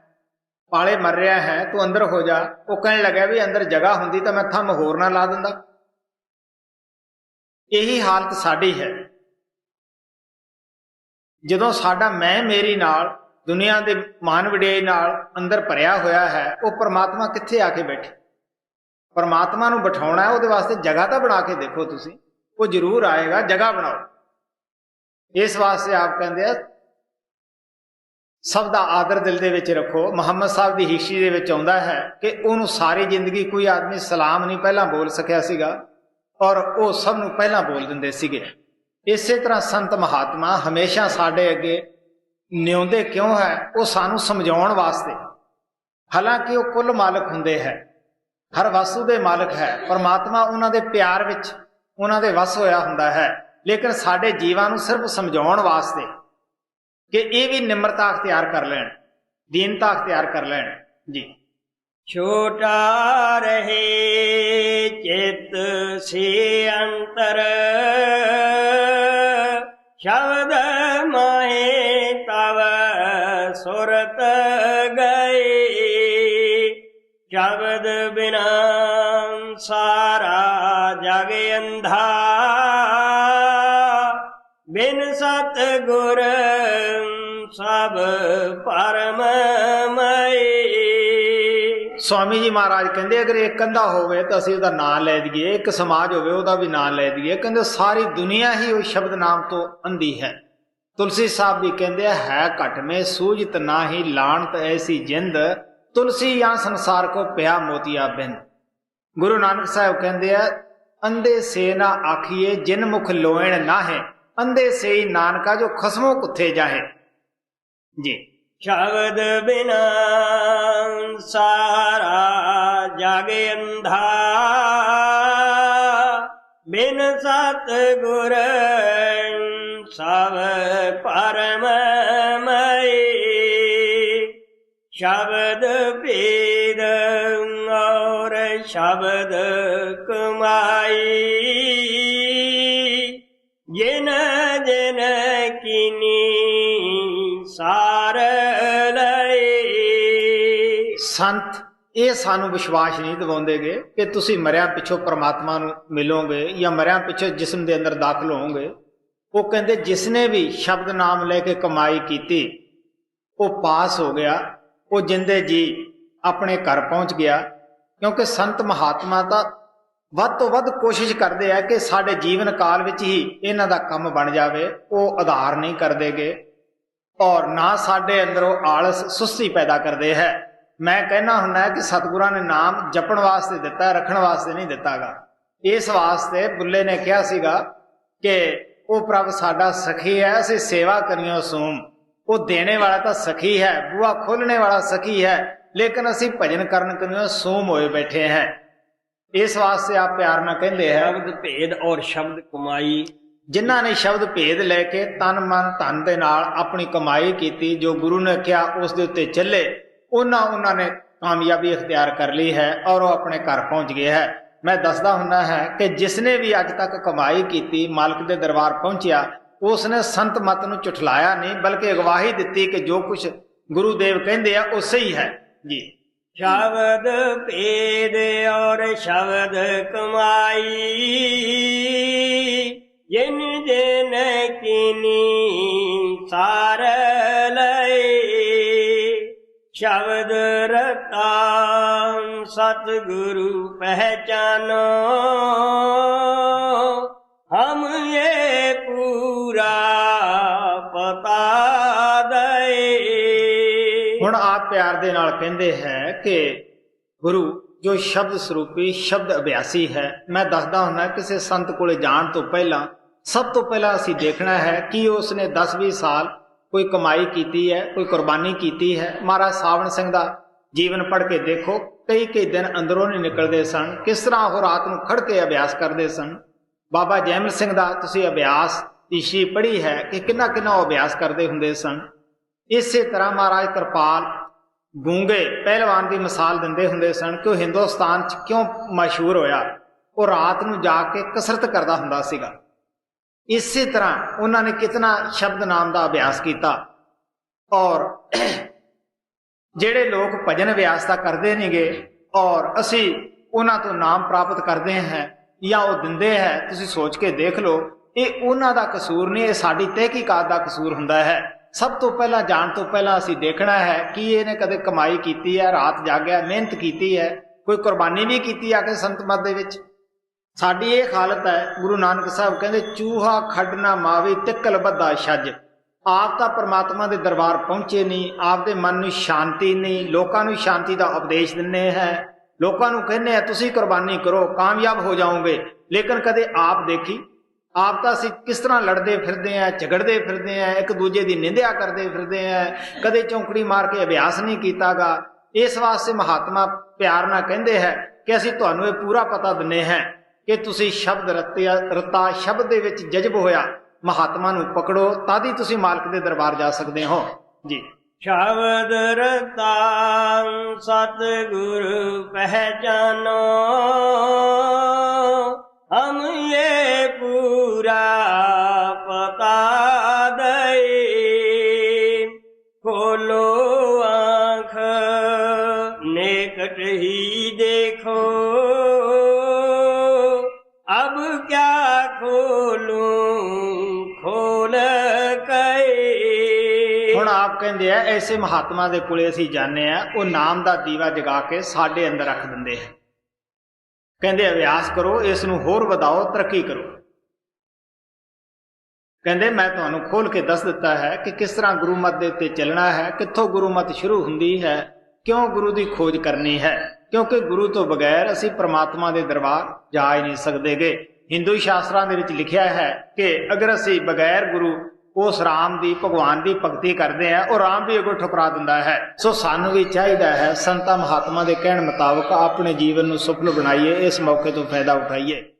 ਪਾਲੇ ਮਰ ਰਿਹਾ ਹੈ, ਤੂੰ ਅੰਦਰ ਹੋ ਜਾ। ਉਹ ਕਹਿਣ ਲੱਗਿਆ ਵੀ ਅੰਦਰ ਜਗ੍ਹਾ ਹੁੰਦੀ ਤਾਂ ਮੈਂ ਥੰਮ ਹੋਰ ਨਾ ਲਾ ਦਿੰਦਾ। ਇਹੀ ਹਾਲਤ ਸਾਡੀ ਹੈ। ਜਦੋਂ ਸਾਡਾ ਮੈਂ ਮੇਰੀ ਨਾਲ ਦੁਨੀਆ ਦੇ ਮਾਨ ਵਡਿਆਈ ਨਾਲ ਅੰਦਰ ਭਰਿਆ ਹੋਇਆ ਹੈ, ਉਹ ਪਰਮਾਤਮਾ ਕਿੱਥੇ ਆ ਕੇ ਬੈਠੇ। ਪਰਮਾਤਮਾ ਨੂੰ ਬਿਠਾਉਣਾ ਹੈ, ਉਹਦੇ ਵਾਸਤੇ ਜਗ੍ਹਾ ਤਾਂ ਬਣਾ ਕੇ ਦੇਖੋ ਤੁਸੀਂ, ਉਹ ਜ਼ਰੂਰ ਆਏਗਾ। ਜਗ੍ਹਾ ਬਣਾਓ। ਇਸ ਵਾਸਤੇ ਆਪ ਕਹਿੰਦੇ ਆ ਸਭ ਦਾ ਆਦਰ ਦਿਲ ਦੇ ਵਿੱਚ ਰੱਖੋ। ਮੁਹੰਮਦ ਸਾਹਿਬ ਦੀ ਹਿਸਟਰੀ ਦੇ ਵਿੱਚ ਆਉਂਦਾ ਹੈ ਕਿ ਉਹਨੂੰ ਸਾਰੀ ਜ਼ਿੰਦਗੀ ਕੋਈ ਆਦਮੀ ਸਲਾਮ ਨਹੀਂ ਪਹਿਲਾਂ ਬੋਲ ਸਕਿਆ ਸੀਗਾ ਔਰ ਉਹ ਸਭ ਨੂੰ ਪਹਿਲਾਂ ਬੋਲ ਦਿੰਦੇ ਸੀਗੇ। ਇਸੇ ਤਰ੍ਹਾਂ ਸੰਤ ਮਹਾਤਮਾ ਹਮੇਸ਼ਾ ਸਾਡੇ ਅੱਗੇ ਨਿਉਂਦੇ ਕਿਉਂ ਹੈ? ਉਹ ਸਾਨੂੰ ਸਮਝਾਉਣ ਵਾਸਤੇ। ਹਾਲਾਂਕਿ ਉਹ ਕੁੱਲ ਮਾਲਕ ਹੁੰਦੇ ਹੈ, ਹਰ ਵਸਤੂ ਦੇ ਮਾਲਕ ਹੈ। ਪਰਮਾਤਮਾ ਉਹਨਾਂ ਦੇ ਪਿਆਰ ਵਿੱਚ ਉਹਨਾਂ ਦੇ ਵਸ ਹੋਇਆ ਹੁੰਦਾ ਹੈ, ਲੇਕਿਨ ਸਾਡੇ ਜੀਵਾਂ ਨੂੰ ਸਿਰਫ ਸਮਝਾਉਣ ਵਾਸਤੇ ਕਿ ਇਹ ਵੀ ਨਿਮਰਤਾ ਅਖਤਿਆਰ ਕਰ ਲੈਣ, ਦੀਨਤਾ ਅਖਤਿਆਰ ਕਰ ਲੈਣ ਜੀ। ਛੋਟਾ ਰਹੇ ਚਿਤ ਸੇ ਅੰਤਰ, ਸ਼ਬਦ ਮਾਏ ਤਵ ਸੁਰਤ ਗਏ। ਸ਼ਬਦ ਬਿਨਾ ਸਾਰਾ ਜਗ ਅੰਧਾ, ਬਿਨ ਸਤ ਗੁਰ ਸਭ ਪਰਮ ਮਏ। स्वामी जी महाराज कहते अगर एक कंधा होवे तो असीं उहदा नाम लै दईए, एक समाज होवे उहदा भी नाम लै दईए। कहते सारी दुनिया ही उस शब्द नाम तो अंधी है। तुलसी साहब भी कहते है घट में सूझत नाही लानत ऐसी जिंद, तुलसी या संसार को पिया मोतिया बिंद। गुरु नानक साहब कहते हैं अंधे से ना आखिए जिन मुख लोएण नाहे, अंधे से ही नानका जो खसमों कुत्थे जाहे जी। शब्द बिना सारा जग अंधा, ਬਿਨ ਸਤਿਗੁਰ ਸਭ ਪਰਮ ਮਈ ਸ਼ਬਦ ਭੇਦ ਔਰ ਸ਼ਬਦ ਕਮਾਈ ਜਿਨ ਜਿਨ ਕੀਨੀ ਸਾਰ ਲਈ। ਸੰਤ ਇਹ ਸਾਨੂੰ ਵਿਸ਼ਵਾਸ ਨਹੀਂ ਦਿਵਾਉਂਦੇਗੇ ਕਿ ਤੁਸੀਂ ਮਰਿਆਂ ਪਿੱਛੋਂ ਪ੍ਰਮਾਤਮਾ ਨੂੰ ਮਿਲੋਗੇ ਜਾਂ ਮਰਿਆਂ ਪਿੱਛੋਂ ਜਿਸਮ ਦੇ ਅੰਦਰ ਦਾਖਲ ਹੋਵੋਗੇ। ਉਹ ਕਹਿੰਦੇ ਜਿਸਨੇ ਵੀ ਸ਼ਬਦ ਨਾਮ ਲੈ ਕੇ ਕਮਾਈ ਕੀਤੀ ਉਹ ਪਾਸ ਹੋ ਗਿਆ, ਉਹ ਜਿੰਦੇ ਜੀ ਆਪਣੇ ਘਰ ਪਹੁੰਚ ਗਿਆ। ਕਿਉਂਕਿ ਸੰਤ ਮਹਾਤਮਾ ਤਾਂ ਵੱਧ ਤੋਂ ਵੱਧ ਕੋਸ਼ਿਸ਼ ਕਰਦੇ ਆ ਕਿ ਸਾਡੇ ਜੀਵਨ ਕਾਲ ਵਿੱਚ ਹੀ ਇਹਨਾਂ ਦਾ ਕੰਮ ਬਣ ਜਾਵੇ। ਉਹ ਆਧਾਰ ਨਹੀਂ ਕਰਦੇਗੇ ਔਰ ਨਾ ਸਾਡੇ ਅੰਦਰੋਂ ਆਲਸ ਸੁਸਤੀ ਪੈਦਾ ਕਰਦੇ ਹੈ। ਮੈਂ ਕਹਿਣਾ ਹੁੰਦਾ ਕਿ ਸਤਿਗੁਰਾਂ ਨੇ ਨਾਮ ਜਪਣ ਵਾਸਤੇ ਦਿੱਤਾ, ਰੱਖਣ ਵਾਸਤੇ ਨਹੀਂ ਦਿੱਤਾਗਾ। ਇਸ ਵਾਸਤੇ ਬੁੱਲੇ ਨੇ ਕਿਹਾ ਸੀਗਾ ਕਿ ਉਹ ਪ੍ਰਭ ਸਾਡਾ ਸਖੀ ਹੈ, ਅਸੀਂ ਸੇਵਾ ਕਰੀਓ ਸੂਮ। ਉਹ ਦੇਣੇ ਵਾਲਾ ਤਾਂ ਸਖੀ ਹੈ, ਬੂਹਾ ਖੋਲਣੇ ਵਾਲਾ ਸਖੀ ਹੈ, ਲੇਕਿਨ ਅਸੀਂ ਭਜਨ ਕਰਨ ਕਰੀਓ ਸੂਮ ਹੋਏ ਬੈਠੇ हैं। ਇਸ ਵਾਸਤੇ ਆਪ ਪਿਆਰ ਨਾਲ ਕਹਿੰਦੇ ਹੈ ਸ਼ਬਦ ਭੇਦ ਔਰ ਸ਼ਬਦ ਕਮਾਈ। ਜਿਨ੍ਹਾਂ ਨੇ ਸ਼ਬਦ ਭੇਦ ਲੈ ਕੇ ਤਨ ਮਨ ਧਨ ਦੇ ਨਾਲ ਆਪਣੀ ਕਮਾਈ ਕੀਤੀ, ਜੋ ਗੁਰੂ ਨੇ ਕਿਹਾ ਉਸ ਦੇ ਉੱਤੇ ਚੱਲੇ, ਉਹਨਾਂ ਨੇ ਕਾਮਯਾਬੀ ਇਖਤਿਆਰ ਕਰ ਲਈ ਹੈ ਔਰ ਉਹ ਆਪਣੇ ਘਰ ਪਹੁੰਚ ਗਏ ਹੈ। ਮੈਂ ਦੱਸਦਾ ਹੁੰਦਾ ਹੈ ਕਿ ਜਿਸਨੇ ਵੀ ਅੱਜ ਤੱਕ ਕਮਾਈ ਕੀਤੀ, ਮਾਲਕ ਦੇ ਦਰਬਾਰ ਪਹੁੰਚਿਆ, ਉਸਨੇ ਸੰਤ ਮਤ ਨੂੰ ਝੁਠਲਾਇਆ ਨਹੀਂ, ਬਲਕਿ ਅਗਵਾਹੀ ਦਿੱਤੀ ਕਿ ਜੋ ਕੁਝ ਗੁਰੂ ਦੇਵ ਕਹਿੰਦੇ ਆ ਉਹ ਸਹੀ ਹੈ ਜੀ। ਸ਼ਬਦ ਭੇਦ ਔਰ ਸ਼ਬਦ ਕਮਾਈ ਜਿਨ ਜਿਨ ਕੀਨੀ ਸਾਰ ਲਈ। ਸ਼ਬਦ ਰਤਾ ਸਤਿਗੁਰੂ ਪਹਿਚਾਨੋ ਹਮ ਇਹ ਪੂਰਾ ਪਤਾ ਦਏ। ਹੁਣ ਆਪ ਪਿਆਰ ਦੇ ਨਾਲ ਕਹਿੰਦੇ ਹੈ ਕਿ ਗੁਰੂ ਜੋ ਸ਼ਬਦ ਸਰੂਪੀ ਸ਼ਬਦ ਅਭਿਆਸੀ ਹੈ। ਮੈਂ ਦੱਸਦਾ ਹੁੰਦਾ ਕਿਸੇ ਸੰਤ ਕੋਲੇ ਜਾਣ ਤੋਂ ਪਹਿਲਾਂ ਸਭ ਤੋਂ ਪਹਿਲਾਂ ਅਸੀਂ ਦੇਖਣਾ ਹੈ ਕਿ ਉਸਨੇ 10-20 ਸਾਲ ਕੋਈ ਕਮਾਈ ਕੀਤੀ ਹੈ, ਕੋਈ ਕੁਰਬਾਨੀ ਕੀਤੀ ਹੈ। ਮਹਾਰਾਜ ਸਾਵਣ ਸਿੰਘ ਦਾ ਜੀਵਨ ਪੜ੍ਹ ਕੇ ਦੇਖੋ, ਕਈ ਦਿਨ ਅੰਦਰੋਂ ਨਹੀਂ ਨਿਕਲਦੇ ਸਨ, ਕਿਸ ਤਰ੍ਹਾਂ ਉਹ ਰਾਤ ਨੂੰ ਖੜ ਕੇ ਅਭਿਆਸ ਕਰਦੇ ਸਨ। ਬਾਬਾ ਜੈਮਲ ਸਿੰਘ ਦਾ ਤੁਸੀਂ ਅਭਿਆਸ ਦੀ ਸ਼ੀ ਪੜ੍ਹੀ ਹੈ ਕਿ ਕਿੰਨਾ ਉਹ ਅਭਿਆਸ ਕਰਦੇ ਹੁੰਦੇ ਸਨ। ਇਸੇ ਤਰ੍ਹਾਂ ਮਹਾਰਾਜ ਕਿਰਪਾਲ ਗੂੰਗੇ ਪਹਿਲਵਾਨ ਦੀ ਮਿਸਾਲ ਦਿੰਦੇ ਹੁੰਦੇ ਸਨ ਕਿ ਉਹ ਹਿੰਦੁਸਤਾਨ 'ਚ ਕਿਉਂ ਮਸ਼ਹੂਰ ਹੋਇਆ। ਉਹ ਰਾਤ ਨੂੰ ਜਾ ਕੇ ਕਸਰਤ ਕਰਦਾ ਹੁੰਦਾ ਸੀਗਾ। ਇਸੇ ਤਰ੍ਹਾਂ ਉਹਨਾਂ ਨੇ ਕਿਤਨਾ ਸ਼ਬਦ ਨਾਮ ਦਾ ਅਭਿਆਸ ਕੀਤਾ। ਔਰ ਜਿਹੜੇ ਲੋਕ ਭਜਨ ਅਭਿਆਸ ਤਾਂ ਕਰਦੇ ਨਹੀਂਗੇ ਔਰ ਅਸੀਂ ਉਹਨਾਂ ਤੋਂ ਨਾਮ ਪ੍ਰਾਪਤ ਕਰਦੇ ਹਾਂ ਜਾਂ ਉਹ ਦਿੰਦੇ ਹੈ, ਤੁਸੀਂ ਸੋਚ ਕੇ ਦੇਖ ਲਓ, ਇਹ ਉਹਨਾਂ ਦਾ ਕਸੂਰ ਨਹੀਂ, ਇਹ ਸਾਡੀ ਤਹਿਕੀਕਾਤ ਦਾ ਕਸੂਰ ਹੁੰਦਾ ਹੈ। ਸਭ ਤੋਂ ਪਹਿਲਾਂ ਜਾਣ ਤੋਂ ਪਹਿਲਾਂ ਅਸੀਂ ਦੇਖਣਾ ਹੈ ਕਿ ਇਹਨੇ ਕਦੇ ਕਮਾਈ ਕੀਤੀ ਹੈ, ਰਾਤ ਜਾਗਿਆ, ਮਿਹਨਤ ਕੀਤੀ ਹੈ, ਕੋਈ ਕੁਰਬਾਨੀ ਵੀ ਕੀਤੀ ਆ ਕੇ ਸੰਤ ਮਤ ਦੇ ਵਿੱਚ। ਸਾਡੀ ਇਹ ਹਾਲਤ ਹੈ, ਗੁਰੂ ਨਾਨਕ ਸਾਹਿਬ ਕਹਿੰਦੇ ਚੂਹਾ ਖੱਡ ਨਾ ਮਾਵੇ ਤਿੱਕਲ ਬੱਧਾ ਛੱਜ। ਆਪ ਤਾਂ ਪਰਮਾਤਮਾ ਦੇ ਦਰਬਾਰ ਪਹੁੰਚੇ ਨਹੀਂ, ਆਪ ਦੇ ਮਨ ਨੂੰ ਸ਼ਾਂਤੀ ਨਹੀਂ, ਲੋਕਾਂ ਨੂੰ ਸ਼ਾਂਤੀ ਦਾ ਉਪਦੇਸ਼ ਦਿੰਦੇ ਹੈ, ਲੋਕਾਂ ਨੂੰ ਕਹਿੰਦੇ ਆ ਤੁਸੀਂ ਕੁਰਬਾਨੀ ਕਰੋ ਕਾਮਯਾਬ ਹੋ ਜਾਓਗੇ, ਲੇਕਿਨ ਕਦੇ ਆਪ ਦੇਖੀ ਆਪ ਤਾਂ ਅਸੀਂ ਕਿਸ ਤਰ੍ਹਾਂ ਲੜਦੇ ਫਿਰਦੇ ਆ, ਝਗੜਦੇ ਫਿਰਦੇ ਆ, ਇੱਕ ਦੂਜੇ ਦੀ ਨਿੰਦਿਆ ਕਰਦੇ ਫਿਰਦੇ ਆ, ਕਦੇ ਚੌਂਕੜੀ ਮਾਰ ਕੇ ਅਭਿਆਸ ਨਹੀਂ ਕੀਤਾਗਾ। ਇਸ ਵਾਸਤੇ ਮਹਾਤਮਾ ਪਿਆਰ ਨਾਲ ਕਹਿੰਦੇ ਹੈ ਕਿ ਅਸੀਂ ਤੁਹਾਨੂੰ ਇਹ ਪੂਰਾ ਪਤਾ ਦਿੰਦੇ ਹਾਂ ਕਿ ਤੁਸੀਂ ਸ਼ਬਦ ਰਤਾ ਸ਼ਬਦ ਦੇ ਵਿੱਚ ਜਜ਼ਬ ਹੋਇਆ ਮਹਾਤਮਾ ਨੂੰ ਪਕੜੋ, ਤਦ ਹੀ ਤੁਸੀਂ ਮਾਲਕ ਦੇ ਦਰਬਾਰ ਜਾ ਸਕਦੇ ਹੋ ਜੀ। ਸ਼ਬਦ ਰਤਾ ਸਤਿਗੁਰੂ ਪਹਿਚਾਨੋ ਹਮ ਇਹ ਪੂਰਾ ਪਤਾ ਦਏ। ਖੋਲੋ ਆਂਖ ਨਿਕਟ ਹੀ ਦੇਖੋ ਅਬ ਕਿਆ ਖੋਲੂ ਖੋਲ ਕੇ। ਹੁਣ ਆਪ ਕਹਿੰਦੇ ਆ ਐਸੇ ਮਹਾਤਮਾ ਦੇ ਕੋਲੇ ਅਸੀਂ ਜਾਂਦੇ ਆ, ਉਹ ਨਾਮ ਦਾ ਦੀਵਾ ਜਗਾ ਕੇ ਸਾਡੇ ਅੰਦਰ ਰੱਖ ਦਿੰਦੇ ਹੈ। ਕਹਿੰਦੇ ਅਭਿਆਸ ਕਰੋ, ਇਸ ਨੂੰ ਹੋਰ ਵਧਾਓ, ਤਰੱਕੀ ਕਰੋ। ਕਹਿੰਦੇ ਮੈਂ ਤੁਹਾਨੂੰ ਖੋਲ ਕੇ ਦੱਸ ਦਿੱਤਾ ਹੈ ਕਿ ਕਿਸ ਤਰ੍ਹਾਂ ਗੁਰੂ ਮਤ ਦੇ ਉੱਤੇ ਚੱਲਣਾ ਹੈ, ਕਿੱਥੋਂ ਗੁਰੂ ਮਤ ਸ਼ੁਰੂ ਹੁੰਦੀ ਹੈ, ਕਿਉਂ ਗੁਰੂ ਦੀ ਖੋਜ ਕਰਨੀ ਹੈ, ਕਿਉਂਕਿ ਗੁਰੂ ਤੋਂ ਬਗੈਰ ਅਸੀਂ ਪ੍ਰਮਾਤਮਾ ਦੇ ਦਰਬਾਰ ਜਾ ਹੀ ਨਹੀਂ ਸਕਦੇਗੇ। ਹਿੰਦੂ ਸ਼ਾਸਤਰਾਂ ਦੇ ਵਿੱਚ ਲਿਖਿਆ ਹੈ ਕਿ ਅਗਰ ਅਸੀਂ ਬਗੈਰ ਗੁਰੂ ਉਸ ਰਾਮ ਦੀ ਭਗਵਾਨ ਦੀ ਭਗਤੀ ਕਰਦੇ ਆ, ਉਹ ਰਾਮ ਵੀ ਅੱਗੋਂ ਠੁਕਰਾ ਦਿੰਦਾ ਹੈ। ਸੋ ਸਾਨੂੰ ਵੀ ਚਾਹੀਦਾ ਹੈ ਸੰਤਾਂ ਮਹਾਤਮਾ ਦੇ ਕਹਿਣ ਮੁਤਾਬਕ ਆਪਣੇ ਜੀਵਨ ਨੂੰ ਸਫਲ ਬਣਾਈਏ, ਇਸ ਮੌਕੇ ਤੋਂ ਫਾਇਦਾ ਉਠਾਈਏ।